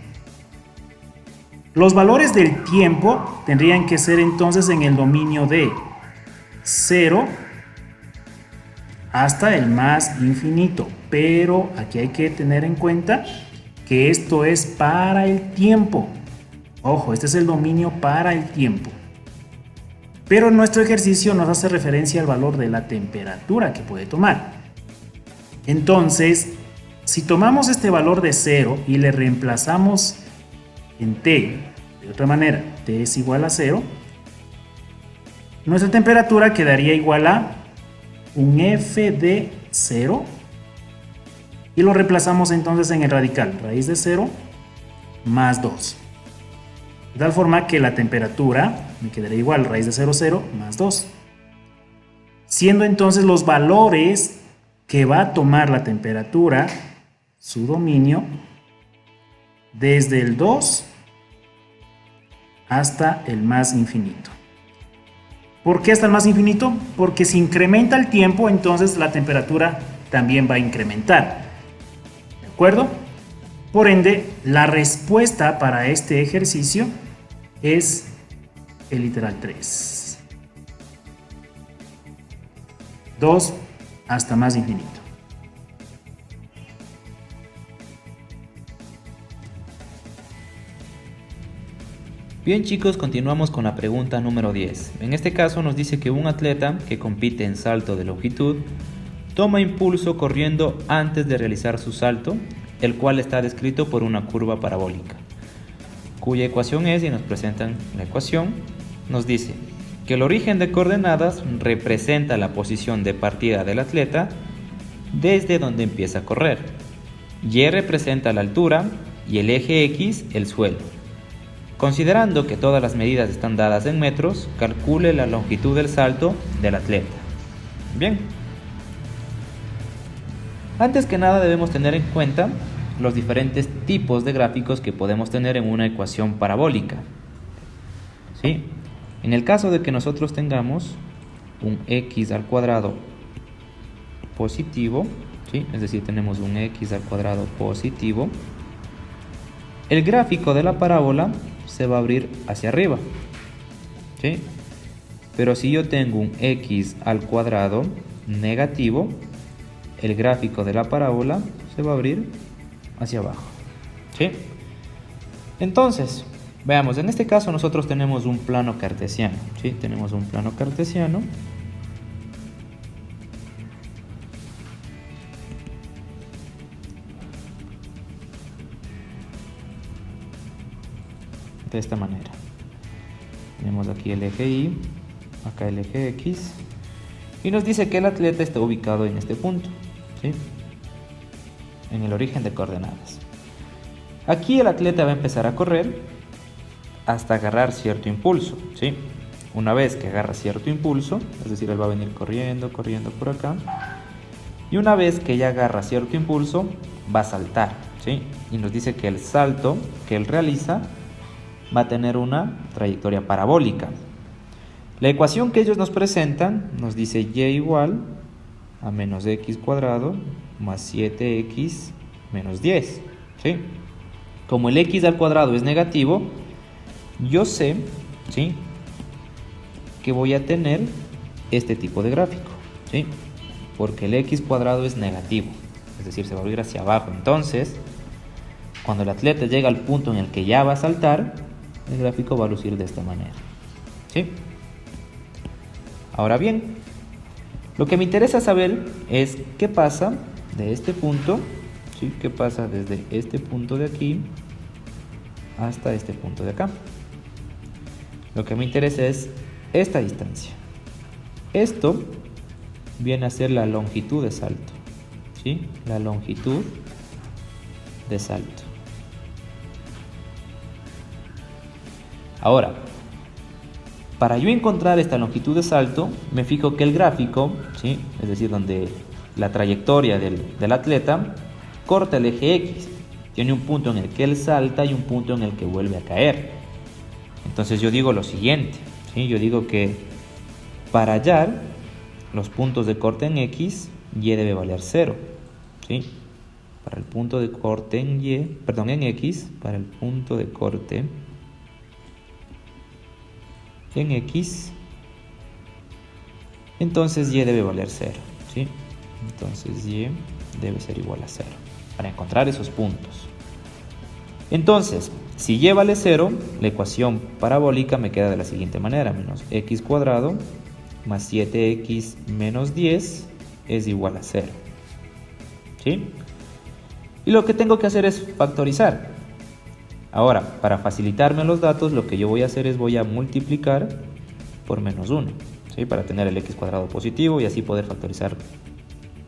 los valores del tiempo tendrían que ser entonces en el dominio de 0 hasta el más infinito. Pero aquí hay que tener en cuenta que esto es para el tiempo. Ojo, este es el dominio para el tiempo. Pero nuestro ejercicio nos hace referencia al valor de la temperatura que puede tomar. Entonces, si tomamos este valor de 0 y le reemplazamos en t, de otra manera, t es igual a 0, nuestra temperatura quedaría igual a un f de 0 y lo reemplazamos entonces en el radical, raíz de 0 más 2. De tal forma que la temperatura me quedaría igual, raíz de 0, 0 más 2. Siendo entonces los valores que va a tomar la temperatura, su dominio, desde el 2 hasta el más infinito. ¿Por qué hasta el más infinito? Porque si incrementa el tiempo, entonces la temperatura también va a incrementar. ¿De acuerdo? Por ende, la respuesta para este ejercicio es el literal 3. 2 hasta más infinito. Bien chicos, continuamos con la pregunta número 10. En este caso nos dice que un atleta que compite en salto de longitud toma impulso corriendo antes de realizar su salto, el cual está descrito por una curva parabólica, cuya ecuación es, y nos presentan la ecuación, nos dice que el origen de coordenadas representa la posición de partida del atleta desde donde empieza a correr. Y representa la altura y el eje X el suelo. Considerando que todas las medidas están dadas en metros, calcule la longitud del salto del atleta. Bien. Antes que nada debemos tener en cuenta los diferentes tipos de gráficos que podemos tener en una ecuación parabólica. ¿Sí? En el caso de que nosotros tengamos un x al cuadrado positivo, ¿sí? Es decir, tenemos un x al cuadrado positivo, el gráfico de la parábola se va a abrir hacia arriba, ¿sí? Pero si yo tengo un x al cuadrado negativo, el gráfico de la parábola se va a abrir hacia abajo, ¿sí? Entonces, veamos, en este caso nosotros tenemos un plano cartesiano, ¿sí? Tenemos un plano cartesiano. De esta manera. Tenemos aquí el eje Y, acá el eje X, y nos dice que el atleta está ubicado en este punto, ¿sí? En el origen de coordenadas. Aquí el atleta va a empezar a correr hasta agarrar cierto impulso, ¿sí? Una vez que agarra cierto impulso, es decir, él va a venir corriendo por acá, y una vez que ya agarra cierto impulso, va a saltar, ¿sí? Y nos dice que el salto que él realiza va a tener una trayectoria parabólica. La ecuación que ellos nos presentan nos dice y igual a menos x cuadrado más 7x menos 10, ¿sí? Como el x al cuadrado es negativo, yo sé, ¿sí?, que voy a tener este tipo de gráfico, ¿sí? Porque el x cuadrado es negativo, es decir, se va a ir hacia abajo. Entonces, cuando el atleta llega al punto en el que ya va a saltar, el gráfico va a lucir de esta manera, ¿sí? Ahora bien, lo que me interesa saber es qué pasa de este punto, ¿sí? ¿Qué pasa desde este punto de aquí hasta este punto de acá? Lo que me interesa es esta distancia. Esto viene a ser la longitud de salto, ¿sí? La longitud de salto. Ahora, para yo encontrar esta longitud de salto, me fijo que el gráfico, ¿sí?, es decir, donde la trayectoria del atleta corta el eje X, tiene un punto en el que él salta y un punto en el que vuelve a caer. Entonces yo digo lo siguiente, ¿sí? Yo digo que para hallar los puntos de corte en X, Y debe valer 0, ¿sí? Para el punto de corte en X, para el punto de corte en X, entonces Y debe valer 0, ¿sí? Entonces Y debe ser igual a 0 para encontrar esos puntos. Entonces, si Y vale 0, la ecuación parabólica me queda de la siguiente manera: menos x cuadrado más 7x menos 10 es igual a 0, ¿sí? Y lo que tengo que hacer es factorizar. Ahora, para facilitarme los datos, lo que yo voy a hacer es voy a multiplicar por menos 1, ¿sí? Para tener el x cuadrado positivo y así poder factorizar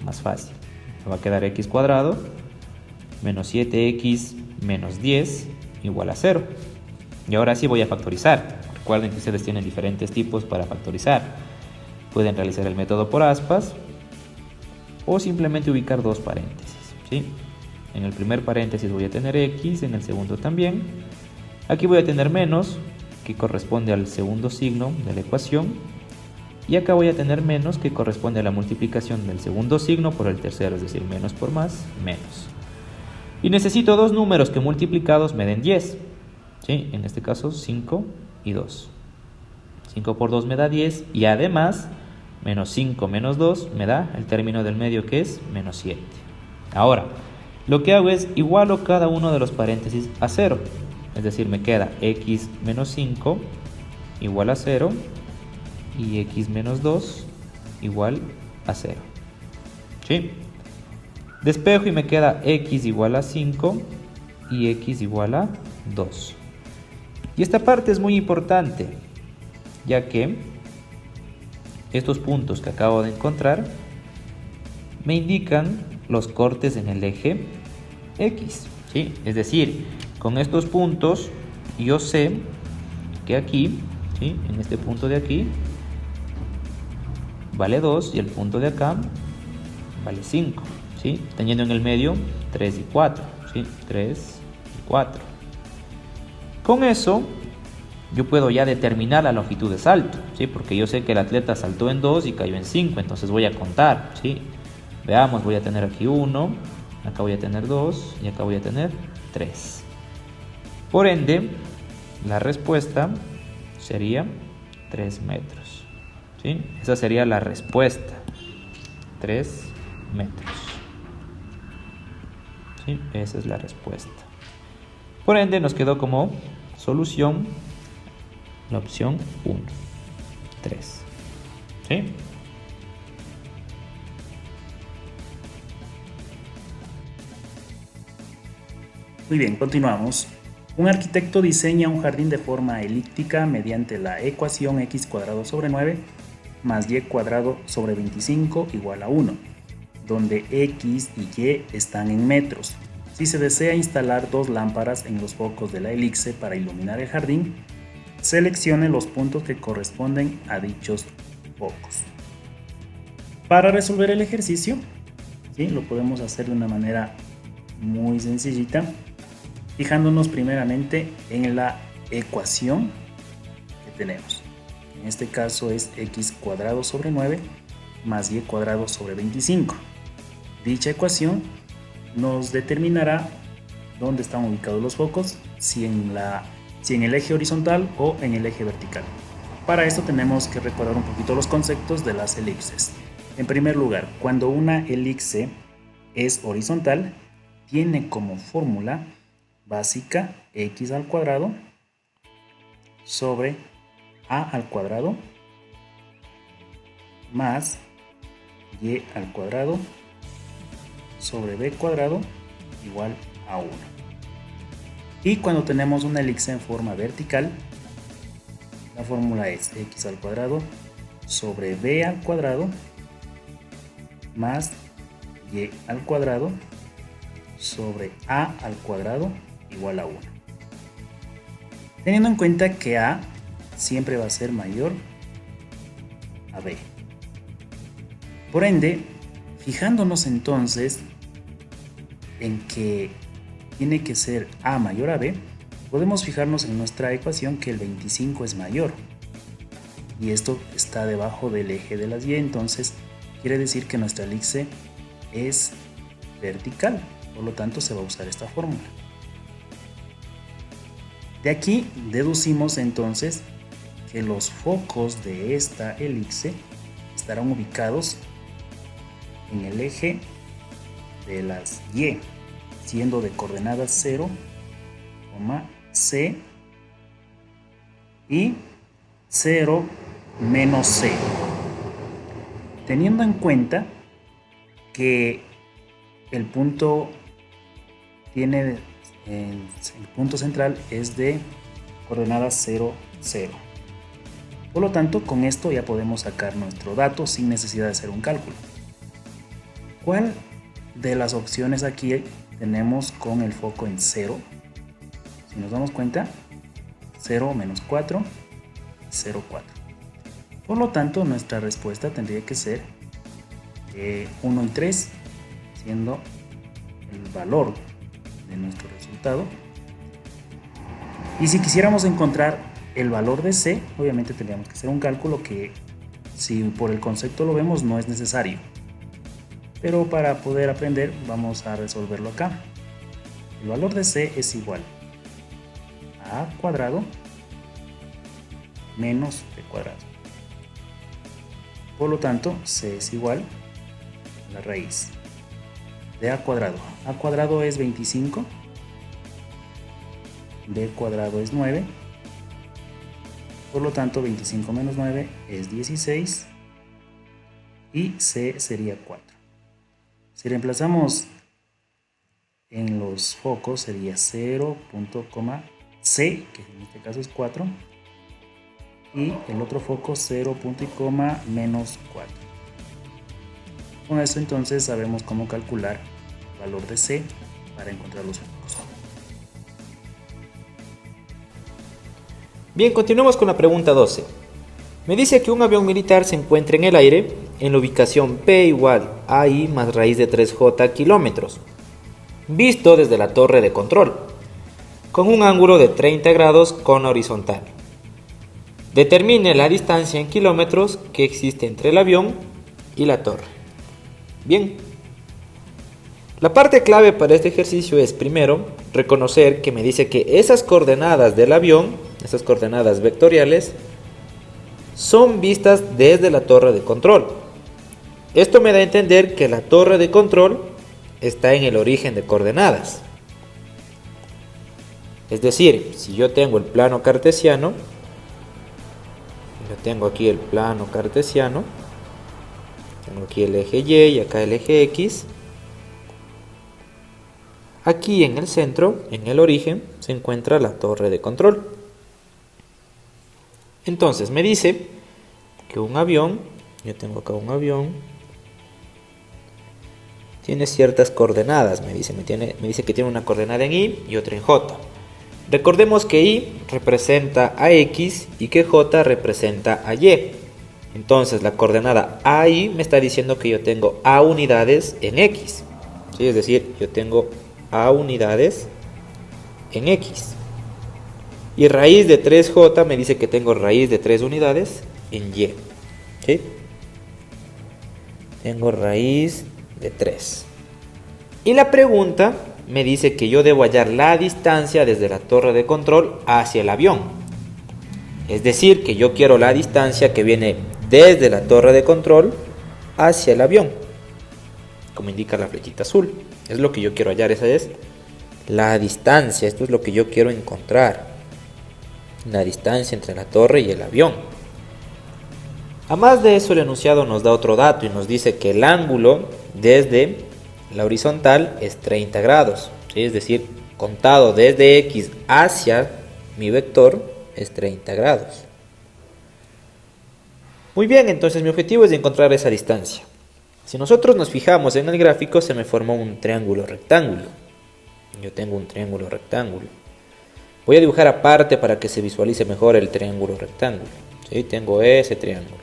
más fácil. Me va a quedar x cuadrado menos 7x menos 10 igual a 0. Y ahora sí voy a factorizar. Recuerden que ustedes tienen diferentes tipos para factorizar. Pueden realizar el método por aspas o simplemente ubicar dos paréntesis, ¿sí? En el primer paréntesis voy a tener x, en el segundo también. Aquí voy a tener menos, que corresponde al segundo signo de la ecuación. Y acá voy a tener menos, que corresponde a la multiplicación del segundo signo por el tercero, es decir, menos por más, menos. Y necesito dos números que multiplicados me den 10, ¿sí? En este caso 5 y 2. 5 por 2 me da 10 y además menos 5 menos 2 me da el término del medio, que es menos 7. Ahora, lo que hago es igualo cada uno de los paréntesis a 0. Es decir, me queda x menos 5 igual a 0 y x menos 2 igual a 0, ¿sí? Despejo y me queda x igual a 5 y x igual a 2. Y esta parte es muy importante, ya que estos puntos que acabo de encontrar me indican los cortes en el eje X, ¿sí? Es decir, con estos puntos yo sé que aquí, ¿sí?, en este punto de aquí vale 2 y el punto de acá vale 5, ¿sí? Teniendo en el medio 3 y 4, ¿sí? 3 y 4. Con eso yo puedo ya determinar la longitud de salto, ¿sí? Porque yo sé que el atleta saltó en 2 y cayó en 5, entonces voy a contar, ¿sí? Veamos, voy a tener aquí 1, acá voy a tener 2 y acá voy a tener 3. Por ende, la respuesta sería 3 metros. ¿Sí? Esa sería la respuesta. 3 metros. ¿Sí? Esa es la respuesta. Por ende, nos quedó como solución la opción 1. 3. ¿Sí? Muy bien, continuamos. Un arquitecto diseña un jardín de forma elíptica mediante la ecuación x cuadrado sobre 9 más y cuadrado sobre 25 igual a 1, donde x y y están en metros. Si se desea instalar 2 lámparas en los focos de la elipse para iluminar el jardín, seleccione los puntos que corresponden a dichos focos. Para resolver el ejercicio, ¿sí?, lo podemos hacer de una manera muy sencillita, fijándonos primeramente en la ecuación que tenemos. En este caso es x cuadrado sobre 9 más y cuadrado sobre 25. Dicha ecuación nos determinará dónde están ubicados los focos, si en el eje horizontal o en el eje vertical. Para esto tenemos que recordar un poquito los conceptos de las elipses. En primer lugar, cuando una elipse es horizontal, tiene como fórmula básica x al cuadrado sobre a al cuadrado más y al cuadrado sobre b cuadrado igual a 1. Y cuando tenemos una elipse en forma vertical, la fórmula es x al cuadrado sobre b al cuadrado más y al cuadrado sobre a al cuadrado igual a 1. Teniendo en cuenta que a siempre va a ser mayor a b. Por ende, fijándonos entonces en que tiene que ser a mayor a b, podemos fijarnos en nuestra ecuación que el 25 es mayor. Y esto está debajo del eje de las y, entonces quiere decir que nuestra elipse es vertical. Por lo tanto, se va a usar esta fórmula. De aquí deducimos entonces que los focos de esta elipse estarán ubicados en el eje de las y, siendo de coordenadas 0, c y 0, menos c. Teniendo en cuenta que el punto central es de coordenadas 0, 0. Por lo tanto, con esto ya podemos sacar nuestro dato sin necesidad de hacer un cálculo. ¿Cuál de las opciones aquí tenemos con el foco en 0? Si nos damos cuenta, 0, menos 4, 0, 4. Por lo tanto, nuestra respuesta tendría que ser 1 y 3, siendo el valor de nuestro resultado. Y si quisiéramos encontrar el valor de C, obviamente tendríamos que hacer un cálculo que, si por el concepto lo vemos, no es necesario. Pero para poder aprender, vamos a resolverlo acá. El valor de C es igual a cuadrado menos b cuadrado. Por lo tanto, C es igual a la raíz de a cuadrado. A cuadrado es 25, b cuadrado es 9, por lo tanto 25 menos 9 es 16 y c sería 4. Si reemplazamos en los focos sería 0, c, que en este caso es 4, y el otro foco 0, menos 4. Con esto entonces sabemos cómo calcular el valor de C para encontrar los focos. Bien, continuamos con la pregunta 12. Me dice que un avión militar se encuentra en el aire en la ubicación P igual a I más raíz de 3J kilómetros, visto desde la torre de control, con un ángulo de 30 grados con horizontal. Determine la distancia en kilómetros que existe entre el avión y la torre. Bien, La parte clave para este ejercicio es primero reconocer que me dice que esas coordenadas del avión, esas coordenadas vectoriales, son vistas desde la torre de control. Esto me da a entender que la torre de control está en el origen de coordenadas. Es decir, si yo tengo el plano cartesiano, yo tengo aquí el plano cartesiano, tengo aquí el eje Y y acá el eje X. Aquí en el centro, en el origen, se encuentra la torre de control. Entonces me dice que un avión, yo tengo acá un avión, tiene ciertas coordenadas, me dice que tiene una coordenada en Y y otra en J. Recordemos que Y representa a X y que J representa a Y. Entonces la coordenada AI me está diciendo que yo tengo A unidades en X. ¿Sí? Es decir, yo tengo A unidades en X. Y raíz de 3J me dice que tengo raíz de 3 unidades en Y. ¿Sí? Tengo raíz de 3. Y la pregunta me dice que yo debo hallar la distancia desde la torre de control hacia el avión. Es decir, que yo quiero la distancia que viene desde la torre de control hacia el avión, como indica la flechita azul. Es lo que yo quiero hallar, esa es la distancia. Esto es lo que yo quiero encontrar, la distancia entre la torre y el avión. Además de eso, el enunciado nos da otro dato y nos dice que el ángulo desde la horizontal es 30 grados, ¿sí? Es decir, contado desde X hacia mi vector es 30 grados. Muy bien, entonces mi objetivo es encontrar esa distancia. Si nosotros nos fijamos en el gráfico, se me formó un triángulo rectángulo. Yo tengo un triángulo rectángulo. Voy a dibujar aparte para que se visualice mejor el triángulo rectángulo. ¿Sí? Tengo ese triángulo.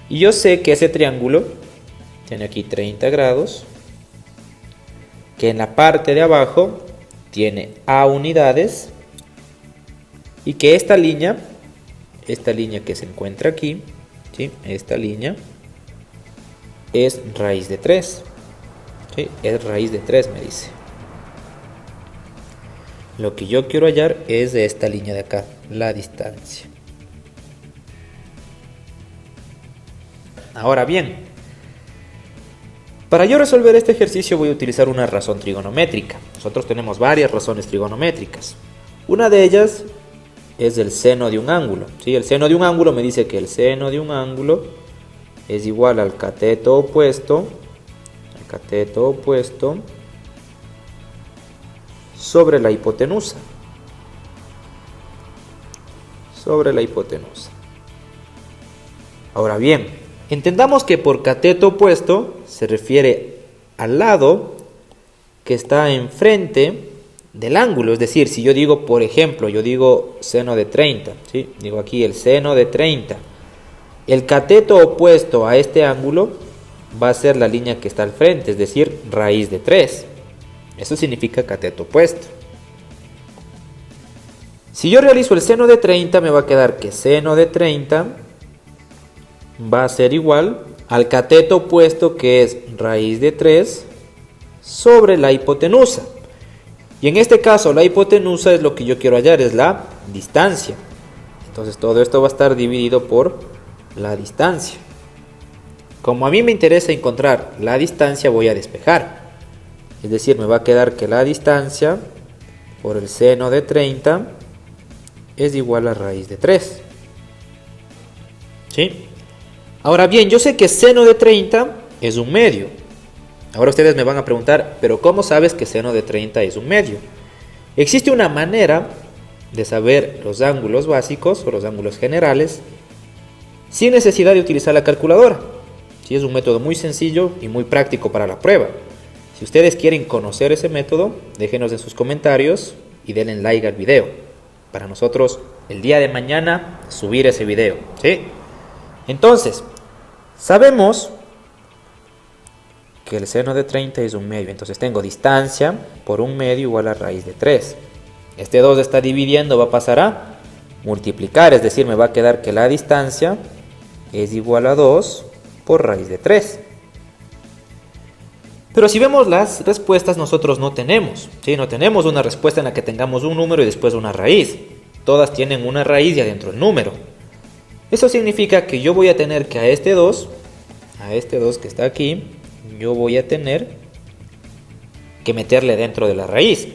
Y yo sé que ese triángulo tiene aquí 30 grados, que en la parte de abajo tiene A unidades y que esta línea que se encuentra aquí, ¿sí? Esta línea es raíz de 3. ¿Sí? Es raíz de 3, me dice. Lo que yo quiero hallar es de esta línea de acá, la distancia. Ahora bien, para yo resolver este ejercicio voy a utilizar una razón trigonométrica. Nosotros tenemos varias razones trigonométricas. Una de ellas es el seno de un ángulo. ¿Sí? El seno de un ángulo me dice que el seno de un ángulo es igual al cateto opuesto sobre la hipotenusa. Ahora bien, entendamos que por cateto opuesto se refiere al lado que está enfrente del ángulo. Es decir, si yo digo, por ejemplo, yo digo seno de 30, ¿sí? Digo aquí el seno de 30. El cateto opuesto a este ángulo va a ser la línea que está al frente, es decir, raíz de 3. Eso significa cateto opuesto. Si yo realizo el seno de 30, me va a quedar que seno de 30 va a ser igual al cateto opuesto, que es raíz de 3 sobre la hipotenusa. Y en este caso la hipotenusa es lo que yo quiero hallar, es la distancia. Entonces todo esto va a estar dividido por la distancia. Como a mí me interesa encontrar la distancia, voy a despejar. Es decir, me va a quedar que la distancia por el seno de 30 es igual a raíz de 3. ¿Sí? Ahora bien, yo sé que seno de 30 es un medio. Ahora ustedes me van a preguntar, ¿pero cómo sabes que seno de 30 es un medio? Existe una manera de saber los ángulos básicos o los ángulos generales sin necesidad de utilizar la calculadora. Sí, es un método muy sencillo y muy práctico para la prueba. Si ustedes quieren conocer ese método, déjenos en sus comentarios y denle like al video. Para nosotros, el día de mañana, subir ese video. ¿Sí? Entonces, sabemos que el seno de 30 es un medio. Entonces tengo distancia por un medio igual a raíz de 3. Este 2 está dividiendo, va a pasar a multiplicar. Es decir, me va a quedar que la distancia es igual a 2 por raíz de 3. Pero si vemos las respuestas, nosotros no tenemos, ¿sí? No tenemos una respuesta en la que tengamos un número y después una raíz. Todas tienen una raíz y adentro el número. Eso significa que yo voy a tener que a este 2 que está aquí, yo voy a tener que meterle dentro de la raíz.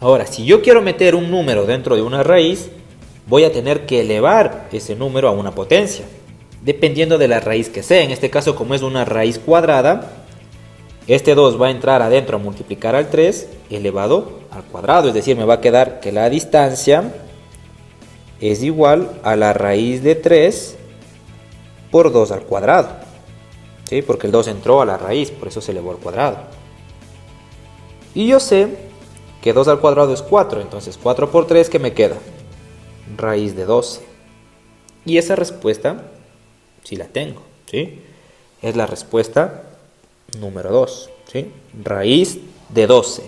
Ahora, si yo quiero meter un número dentro de una raíz, voy a tener que elevar ese número a una potencia, dependiendo de la raíz que sea. En este caso, como es una raíz cuadrada, este 2 va a entrar adentro a multiplicar al 3 elevado al cuadrado. Es decir, me va a quedar que la distancia es igual a la raíz de 3 por 2 al cuadrado. ¿Sí? Porque el 2 entró a la raíz, por eso se elevó al cuadrado. Y yo sé que 2 al cuadrado es 4, entonces 4 por 3, ¿qué me queda? Raíz de 12. Y esa respuesta sí la tengo, ¿sí? Es la respuesta número 2, ¿sí? Raíz de 12.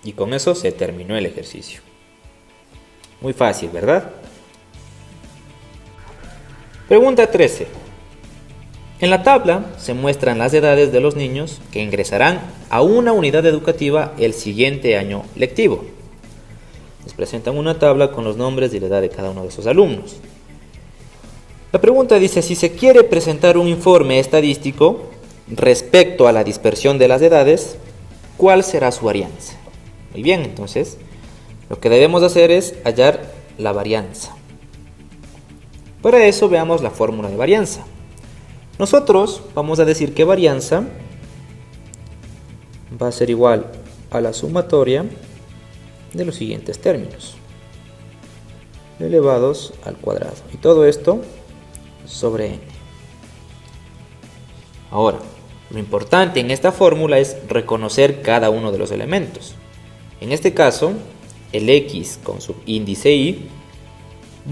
Y con eso se terminó el ejercicio. Muy fácil, ¿verdad? Pregunta 13. En la tabla se muestran las edades de los niños que ingresarán a una unidad educativa el siguiente año lectivo. Les presentan una tabla con los nombres y la edad de cada uno de sus alumnos. La pregunta dice, si se quiere presentar un informe estadístico respecto a la dispersión de las edades, ¿cuál será su varianza? Muy bien, entonces, lo que debemos hacer es hallar la varianza. Para eso veamos la fórmula de varianza. Nosotros vamos a decir que varianza va a ser igual a la sumatoria de los siguientes términos, elevados al cuadrado. Y todo esto sobre n. Ahora, lo importante en esta fórmula es reconocer cada uno de los elementos. En este caso, el x con su índice y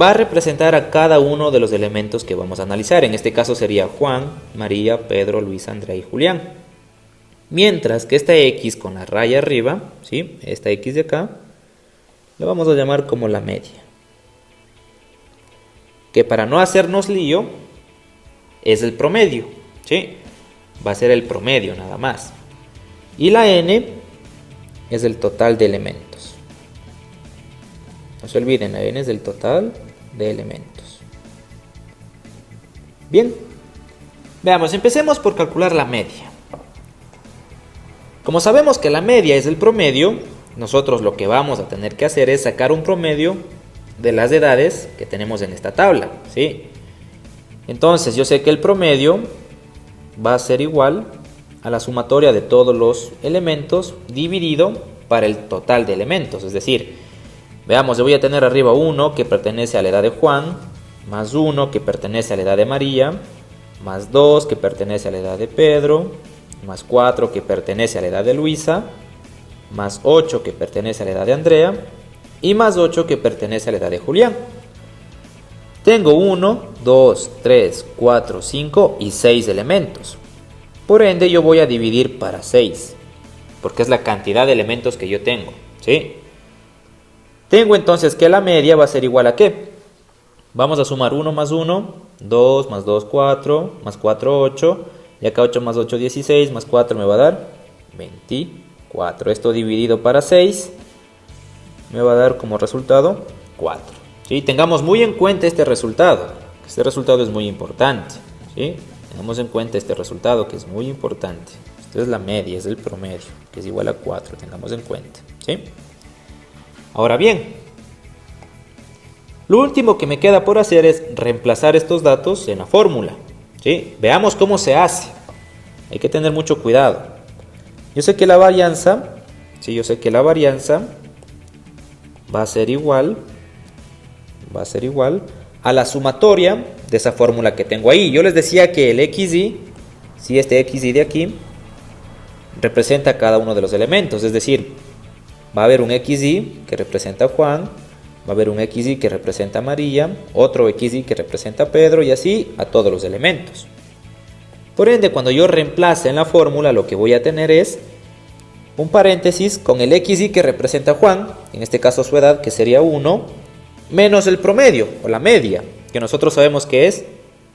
va a representar a cada uno de los elementos que vamos a analizar. En este caso sería Juan, María, Pedro, Luis, Andrea y Julián. Mientras que esta x con la raya arriba, ¿sí? Esta x de acá, la vamos a llamar como la media. Que para no hacernos lío, es el promedio, ¿sí? Va a ser el promedio nada más. Y la n es el total de elementos. No se olviden, la n es el total de elementos. Bien, veamos, empecemos por calcular la media. Como sabemos que la media es el promedio, nosotros lo que vamos a tener que hacer es sacar un promedio de las edades que tenemos en esta tabla, ¿sí? Entonces yo sé que el promedio va a ser igual a la sumatoria de todos los elementos dividido para el total de elementos. Es decir, veamos, yo voy a tener arriba 1 que pertenece a la edad de Juan, más 1 que pertenece a la edad de María, más 2 que pertenece a la edad de Pedro, más 4 que pertenece a la edad de Luisa, más 8 que pertenece a la edad de Andrea y más 8 que pertenece a la edad de Julián. Tengo 1, 2, 3, 4, 5 y 6 elementos. Por ende yo voy a dividir para 6, porque es la cantidad de elementos que yo tengo, ¿sí? Tengo entonces que la media va a ser igual a ¿qué? Vamos a sumar 1 más 1, 2 más 2, 4, más 4, 8, y acá 8 más 8, 16, más 4 me va a dar 24. Esto dividido para 6 me va a dar como resultado 4. ¿Sí? Tengamos muy en cuenta este resultado. Este resultado es muy importante, ¿sí? Tengamos en cuenta este resultado que es muy importante. Esto es la media, es el promedio, que es igual a 4. Tengamos en cuenta, ¿sí? Ahora bien, lo último que me queda por hacer es reemplazar estos datos en la fórmula, ¿sí? Veamos cómo se hace. Hay que tener mucho cuidado. Yo sé que la varianza, ¿sí? Yo sé que la varianza va a ser igual a la sumatoria de esa fórmula que tengo ahí. Yo les decía que el xy, si este xy de aquí, representa cada uno de los elementos. Es decir, va a haber un xy que representa a Juan, va a haber un xy que representa a María, otro xy que representa a Pedro y así a todos los elementos. Por ende, cuando yo reemplace en la fórmula, lo que voy a tener es un paréntesis con el xy que representa a Juan, en este caso su edad, que sería 1, menos el promedio o la media, que nosotros sabemos que es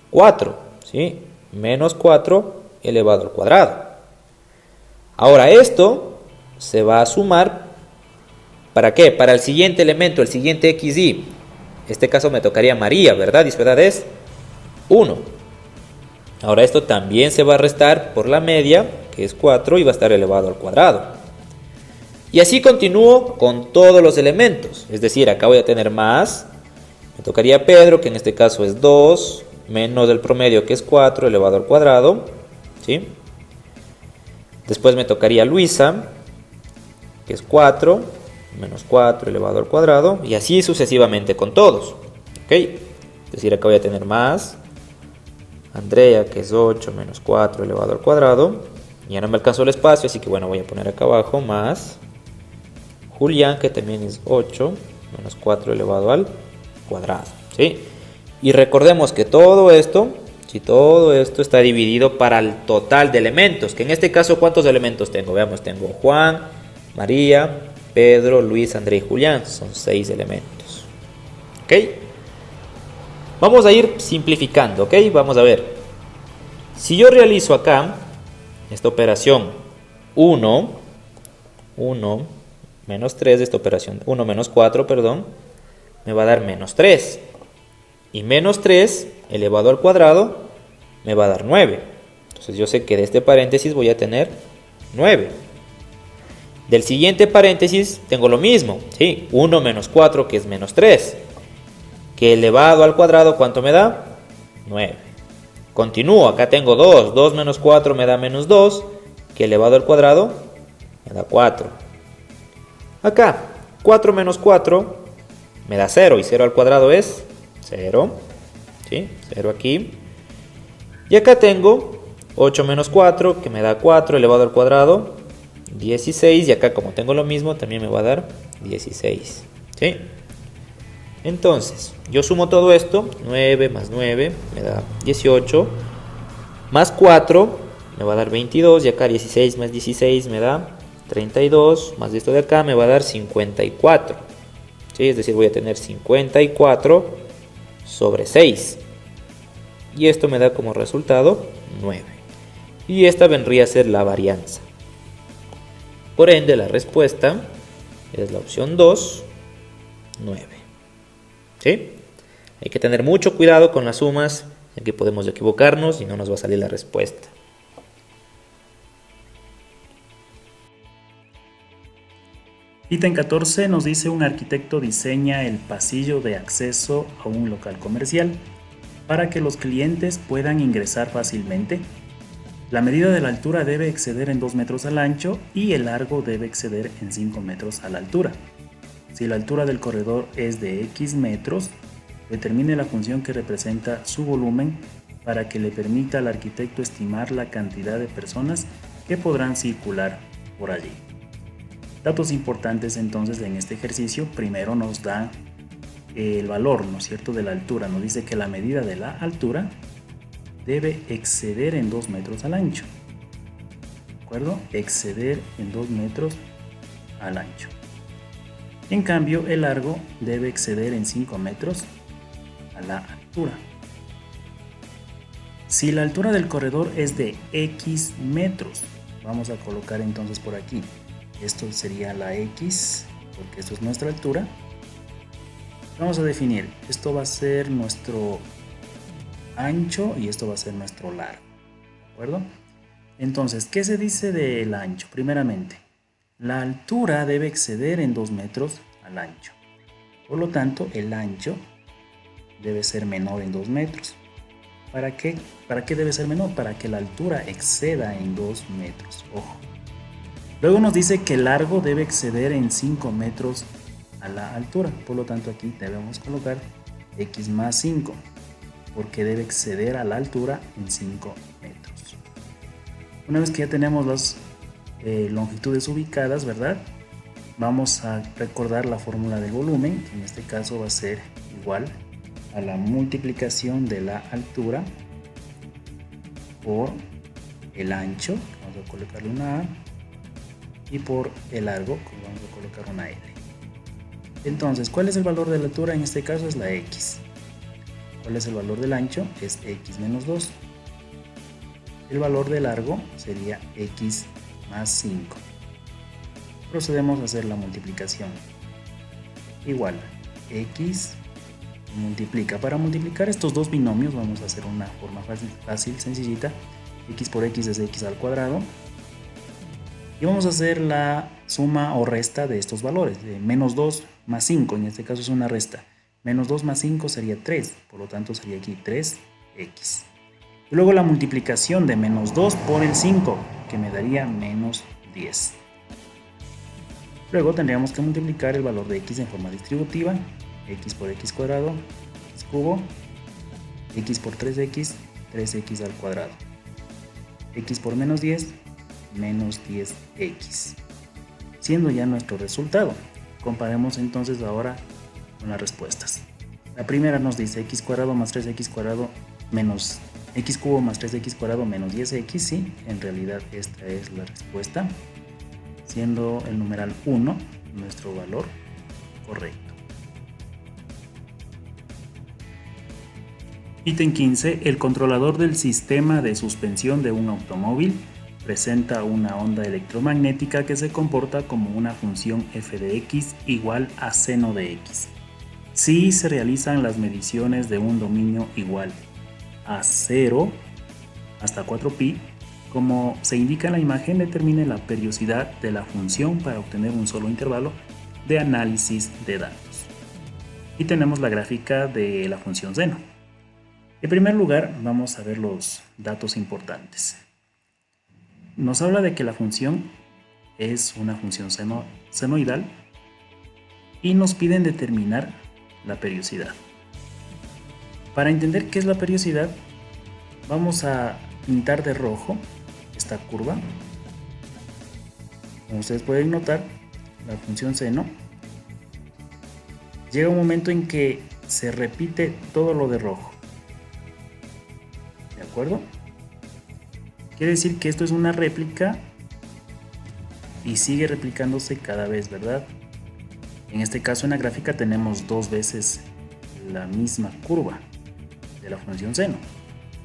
4, ¿sí? Menos 4 elevado al cuadrado. Ahora esto se va a sumar, ¿para qué? Para el siguiente elemento, el siguiente xy. En este caso me tocaría María, ¿verdad? Y su edad es 1. Ahora esto también se va a restar por la media, que es 4, y va a estar elevado al cuadrado. Y así continúo con todos los elementos. Es decir, acá voy a tener más. Me tocaría Pedro, que en este caso es 2, menos el promedio, que es 4, elevado al cuadrado. ¿Sí? Después me tocaría Luisa, que es 4, menos 4 elevado al cuadrado, y así sucesivamente con todos. ¿Ok? Es decir, acá voy a tener más. Andrea, que es 8, menos 4 elevado al cuadrado. Ya no me alcanzó el espacio, así que bueno, voy a poner acá abajo más. Julián, que también es 8, menos 4 elevado al cuadrado. ¿Sí? Y recordemos que todo esto, si todo esto está dividido para el total de elementos, que en este caso, ¿cuántos elementos tengo? Veamos, tengo Juan, María, Pedro, Luis, André y Julián. Son 6 elementos. ¿Ok? Vamos a ir simplificando, ¿ok? Vamos a ver. Si yo realizo acá esta operación 1 menos 3, esta operación 1 menos 4, perdón, me va a dar menos 3. Y menos 3 elevado al cuadrado me va a dar 9. Entonces yo sé que de este paréntesis voy a tener 9. Del siguiente paréntesis tengo lo mismo, ¿sí? 1 menos 4, que es menos 3. Que elevado al cuadrado, ¿cuánto me da? 9. Continúo, acá tengo 2. 2 menos 4 me da menos 2. Que elevado al cuadrado me da 4. Acá, 4 menos 4 me da 0. Y 0 al cuadrado es 0. ¿Sí? 0 aquí. Y acá tengo 8 menos 4, que me da 4 elevado al cuadrado, 16. Y acá, como tengo lo mismo, también me va a dar 16. ¿Sí? Entonces, yo sumo todo esto. 9 más 9 me da 18. Más 4 me va a dar 22. Y acá 16 más 16 me da 32. Más esto de acá me va a dar 54. ¿Sí? Es decir, voy a tener 54 sobre 6. Y esto me da como resultado 9. Y esta vendría a ser la varianza. Por ende, la respuesta es la opción 2, 9. ¿Sí? Hay que tener mucho cuidado con las sumas, ya que podemos equivocarnos y no nos va a salir la respuesta. Ítem 14 nos dice: un arquitecto diseña el pasillo de acceso a un local comercial para que los clientes puedan ingresar fácilmente. La medida de la altura debe exceder en 2 metros al ancho y el largo debe exceder en 5 metros a la altura. Si la altura del corredor es de X metros, determine la función que representa su volumen para que le permita al arquitecto estimar la cantidad de personas que podrán circular por allí. Datos importantes entonces en este ejercicio. Primero nos da el valor, ¿no es cierto?, de la altura. Nos dice que la medida de la altura debe exceder en 2 metros al ancho. ¿De acuerdo? Exceder en 2 metros al ancho. En cambio, el largo debe exceder en 5 metros a la altura. Si la altura del corredor es de X metros, vamos a colocar entonces por aquí. Esto sería la X, porque esto es nuestra altura. Vamos a definir, esto va a ser nuestro ancho y esto va a ser nuestro largo. ¿De acuerdo? Entonces, ¿qué se dice del ancho? Primeramente, la altura debe exceder en 2 metros al ancho. Por lo tanto, el ancho debe ser menor en 2 metros. ¿Para qué? ¿Para qué debe ser menor? Para que la altura exceda en 2 metros. Ojo. Luego nos dice que el largo debe exceder en 5 metros a la altura. Por lo tanto, aquí debemos colocar X más 5, porque debe exceder a la altura en 5 metros. Una vez que ya tenemos las longitudes ubicadas, ¿verdad? Vamos a recordar la fórmula del volumen, que en este caso va a ser igual a la multiplicación de la altura por el ancho, vamos a colocarle una A, y por el largo, vamos a colocar una L. Entonces, ¿cuál es el valor de la altura? En este caso es la X. ¿Cuál es el valor del ancho? Es X menos 2. el valor de largo sería x más 5. Procedemos a hacer la multiplicación. Igual, x multiplica. Para multiplicar estos dos binomios vamos a hacer una forma fácil, sencillita. X por x es x al cuadrado. Y vamos a hacer la suma o resta de estos valores. De menos 2 más 5, en este caso es una resta. Menos 2 más 5 sería 3, por lo tanto sería aquí 3x. Y luego la multiplicación de menos 2 por el 5, que me daría menos 10. Luego tendríamos que multiplicar el valor de x en forma distributiva. X por x cuadrado, x cubo. X por 3x, 3x al cuadrado. X por menos 10, menos 10x. Siendo ya nuestro resultado. Comparemos entonces ahora con las respuestas. La primera nos dice x cuadrado más 3x cuadrado menos x cubo más 3x cuadrado menos 10x. Sí, en realidad esta es la respuesta, siendo el numeral 1 nuestro valor correcto. Ítem 15. El controlador del sistema de suspensión de un automóvil presenta una onda electromagnética que se comporta como una función f de x igual a seno de x. Si se realizan las mediciones de un dominio igual a 0 hasta 4pi, como se indica en la imagen, determine la periodicidad de la función para obtener un solo intervalo de análisis de datos. Y tenemos la gráfica de la función seno. En primer lugar, vamos a ver los datos importantes. Nos habla de que la función es una función senoidal y nos piden determinar la periodicidad. Para entender qué es la periodicidad, vamos a pintar de rojo esta curva. Como ustedes pueden notar, la función seno llega un momento en que se repite todo lo de rojo. ¿De acuerdo? Quiere decir que esto es una réplica y sigue replicándose cada vez, ¿verdad? En este caso en la gráfica tenemos dos veces la misma curva de la función seno.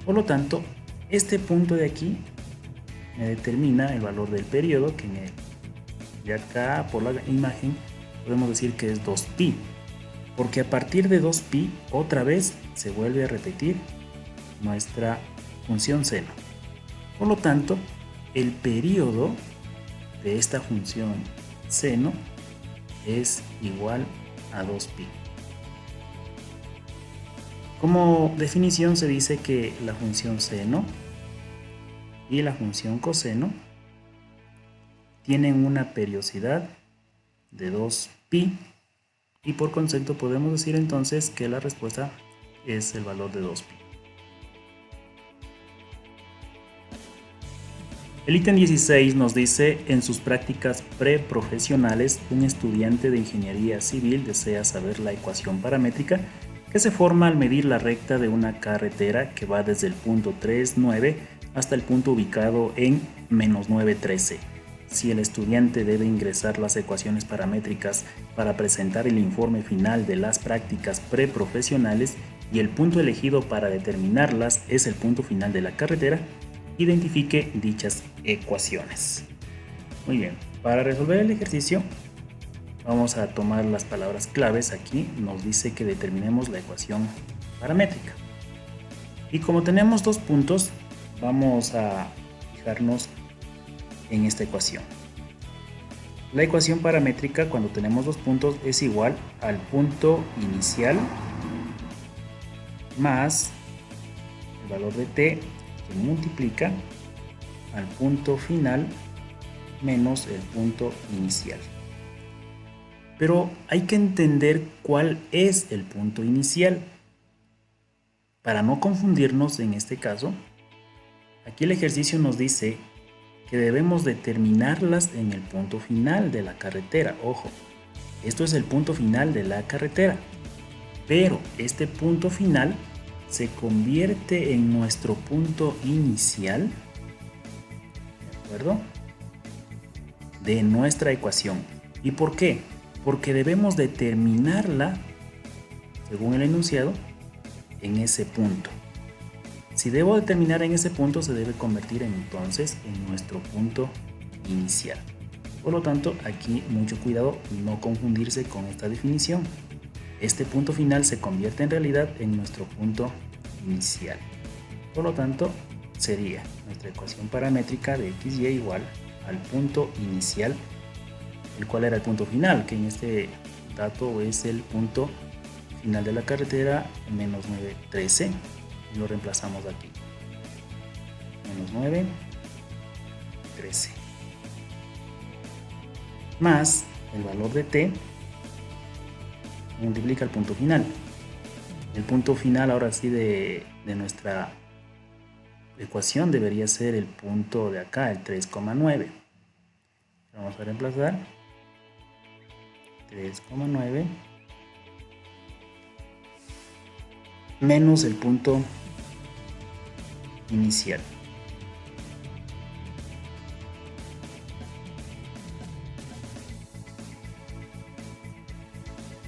Por lo tanto, este punto de aquí me determina el valor del periodo, que de acá por la imagen podemos decir que es 2pi, porque a partir de 2pi otra vez se vuelve a repetir nuestra función seno. Por lo tanto, el periodo de esta función seno es igual a 2pi. Como definición se dice que la función seno y la función coseno tienen una periodicidad de 2pi y por concepto podemos decir entonces que la respuesta es el valor de 2pi. El ítem 16 nos dice: en sus prácticas preprofesionales, un estudiante de ingeniería civil desea saber la ecuación paramétrica que se forma al medir la recta de una carretera que va desde el punto 3,9 hasta el punto ubicado en menos 9,13. Si el estudiante debe ingresar las ecuaciones paramétricas para presentar el informe final de las prácticas preprofesionales y el punto elegido para determinarlas es el punto final de la carretera, identifique dichas ecuaciones. Muy bien, para resolver el ejercicio vamos a tomar las palabras claves. Aquí nos dice que determinemos la ecuación paramétrica. Y como tenemos dos puntos, vamos a fijarnos en esta ecuación. La ecuación paramétrica cuando tenemos dos puntos es igual al punto inicial más el valor de t que multiplica al punto final menos el punto inicial. Pero hay que entender cuál es el punto inicial. Para no confundirnos en este caso, aquí el ejercicio nos dice que debemos determinarlas en el punto final de la carretera. Ojo, esto es el punto final de la carretera, pero este punto final se convierte en nuestro punto inicial, ¿de acuerdo?, de nuestra ecuación. ¿Y por qué? Porque debemos determinarla, según el enunciado, en ese punto. Si debo determinar en ese punto, se debe convertir entonces en nuestro punto inicial. Por lo tanto, aquí mucho cuidado no confundirse con esta definición. Este punto final se convierte en realidad en nuestro punto inicial. Por lo tanto, sería nuestra ecuación paramétrica de xy igual al punto inicial, el cual era el punto final, que en este dato es el punto final de la carretera, menos 9, 13, y lo reemplazamos aquí. Menos 9, 13. Más el valor de t multiplica el punto final. El punto final ahora sí de nuestra ecuación debería ser el punto de acá, el 3,9. Vamos a reemplazar 3,9 menos el punto inicial.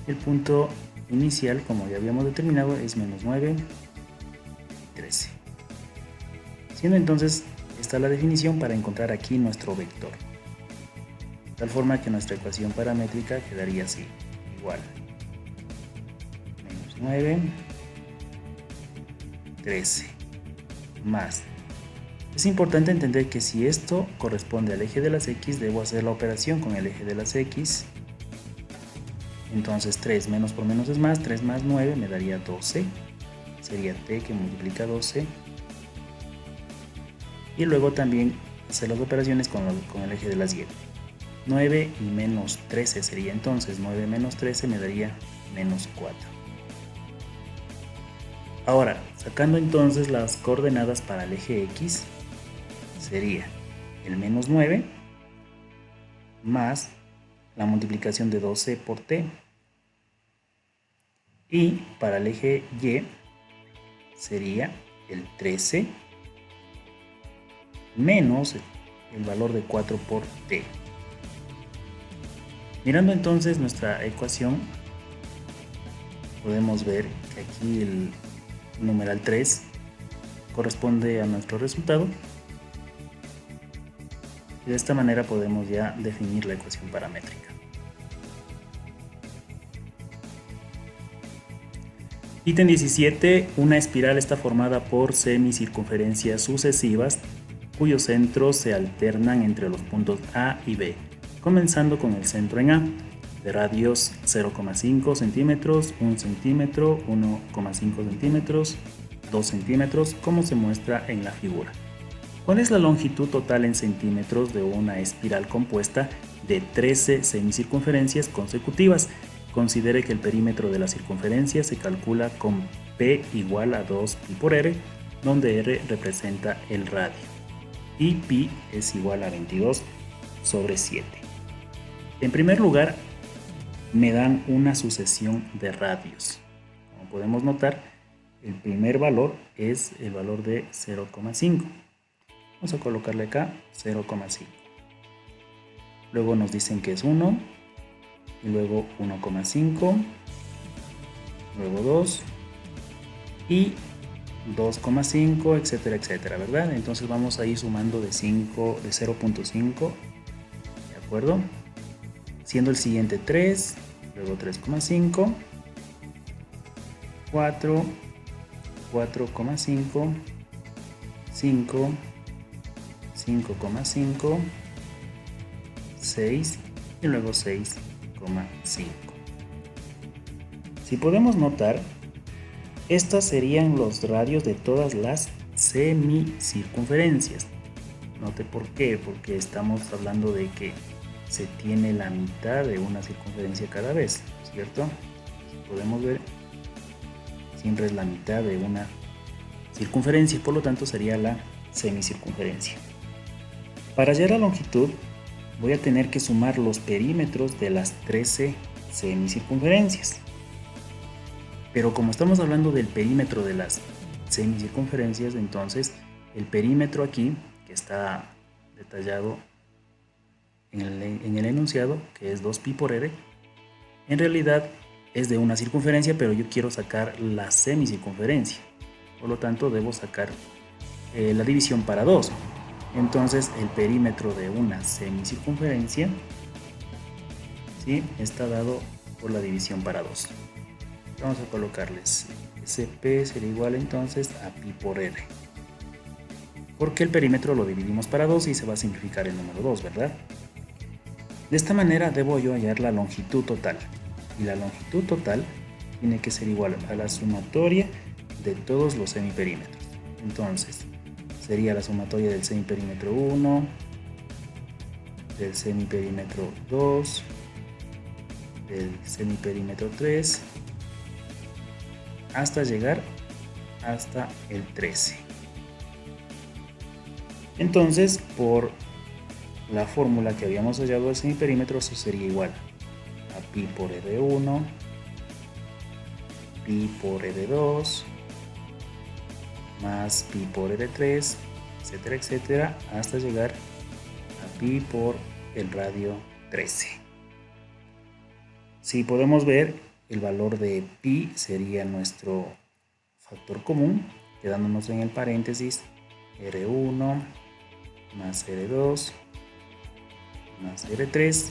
El punto inicial, como ya habíamos determinado, es menos 9, 13. Siendo entonces esta la definición para encontrar aquí nuestro vector. De tal forma que nuestra ecuación paramétrica quedaría así, igual. Menos 9, 13, más. Es importante entender que si esto corresponde al eje de las x, debo hacer la operación con el eje de las x. Entonces 3 menos por menos es más, 3 más 9 me daría 12. Sería t que multiplica 12. Y luego también hacer las operaciones con el eje de las y. 9 y menos 13 sería entonces 9 menos 13 me daría menos 4. Ahora, sacando entonces las coordenadas para el eje x, sería el menos 9 más la multiplicación de 12 por t. Y para el eje y sería el 13 menos el valor de 4 por t. Mirando entonces nuestra ecuación, podemos ver que aquí el numeral 3 corresponde a nuestro resultado. Y de esta manera podemos ya definir la ecuación paramétrica. Ítem 17. Una espiral está formada por semicircunferencias sucesivas cuyos centros se alternan entre los puntos A y B, comenzando con el centro en A, de radios 0,5 centímetros, 1 centímetro, 1,5 centímetros, 2 centímetros, como se muestra en la figura. ¿Cuál es la longitud total en centímetros de una espiral compuesta de 13 semicircunferencias consecutivas? Considere que el perímetro de la circunferencia se calcula con P igual a 2 pi por R, donde R representa el radio y pi es igual a 22 sobre 7. En primer lugar, me dan una sucesión de radios. Como podemos notar, el primer valor es el valor de 0,5. Vamos a colocarle acá 0,5. Luego nos dicen que es 1, y luego 1,5, luego 2 y 2,5, etcétera, etcétera, ¿verdad? Entonces vamos a ir sumando de 0,5, ¿de acuerdo? Siendo el siguiente 3, luego 3,5, 4, 4,5, 5, 5,5, 6 y luego 6,5. Si podemos notar, estos serían los radios de todas las semicircunferencias. Note por qué, porque estamos hablando de que se tiene la mitad de una circunferencia cada vez, ¿cierto? Podemos ver, siempre es la mitad de una circunferencia, por lo tanto sería la semicircunferencia. Para hallar la longitud, voy a tener que sumar los perímetros de las 13 semicircunferencias. Pero como estamos hablando del perímetro de las semicircunferencias, entonces el perímetro aquí, que está detallado en el enunciado, que es 2pi por r, en realidad es de una circunferencia, pero yo quiero sacar la semicircunferencia. Por lo tanto, debo sacar la división para 2. Entonces, el perímetro de una semicircunferencia, ¿sí?, está dado por la división para 2. Vamos a colocarles SP será igual entonces a pi por R. Porque el perímetro lo dividimos para 2 y se va a simplificar el número 2, ¿verdad? De esta manera debo yo hallar la longitud total. Y la longitud total tiene que ser igual a la sumatoria de todos los semiperímetros. Entonces, sería la sumatoria del semiperímetro 1, del semiperímetro 2, del semiperímetro 3, hasta llegar hasta el 13. Entonces, por la fórmula que habíamos hallado del semiperímetro, eso sería igual a pi por R1, pi por R2, más pi por R3, etcétera, etcétera, hasta llegar a pi por el radio 13. Si podemos ver, el valor de pi sería nuestro factor común, quedándonos en el paréntesis R1 más R2 más R3,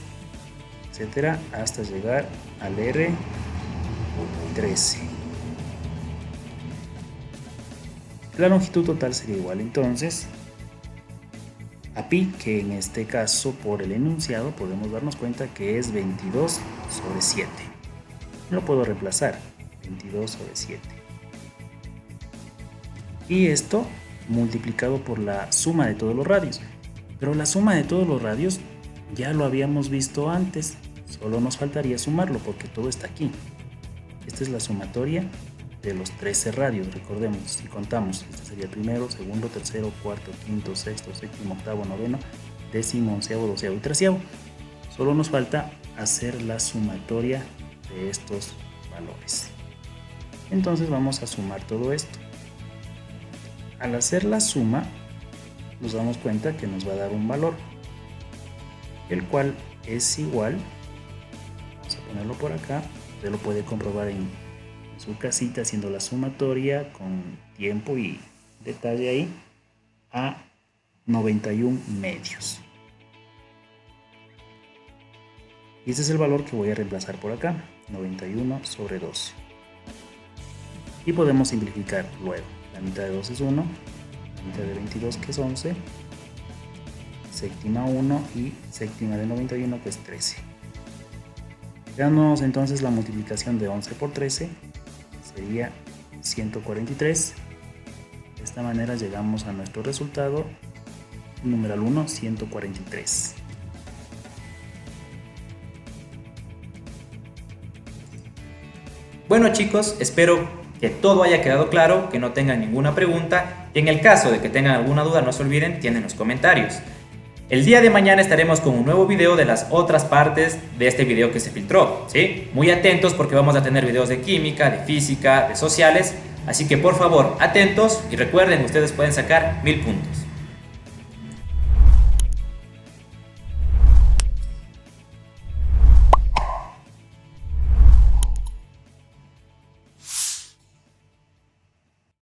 etcétera, hasta llegar al R13. La longitud total sería igual entonces a pi, que en este caso por el enunciado podemos darnos cuenta que es 22 sobre 7. Lo puedo reemplazar, 22 sobre 7. Y esto multiplicado por la suma de todos los radios. Pero la suma de todos los radios ya lo habíamos visto antes, solo nos faltaría sumarlo porque todo está aquí. Esta es la sumatoria de los 13 radios, recordemos, si contamos, este sería el primero, segundo, tercero, cuarto, quinto, sexto, séptimo, octavo, noveno, décimo, onceavo, doceavo y treceavo. Solo nos falta hacer la sumatoria de estos valores. Entonces vamos a sumar todo esto. Al hacer la suma, nos damos cuenta que nos va a dar un valor, el cual es igual, vamos a ponerlo por acá, usted lo puede comprobar en su casita haciendo la sumatoria con tiempo y detalle ahí, a 91 medios. Y este es el valor que voy a reemplazar por acá, 91 sobre 12. Y podemos simplificar luego. La mitad de 2 es 1, la mitad de 22 que es 11, séptima 1 y séptima de 91 que es 13. Dándonos entonces la multiplicación de 11 por 13 sería 143. De esta manera llegamos a nuestro resultado, numeral 1, 143. Bueno chicos, espero que todo haya quedado claro, que no tengan ninguna pregunta y en el caso de que tengan alguna duda no se olviden, tienen los comentarios. El día de mañana estaremos con un nuevo video de las otras partes de este video que se filtró, ¿sí? Muy atentos porque vamos a tener videos de química, de física, de sociales, así que por favor atentos y recuerden, ustedes pueden sacar 1000 puntos.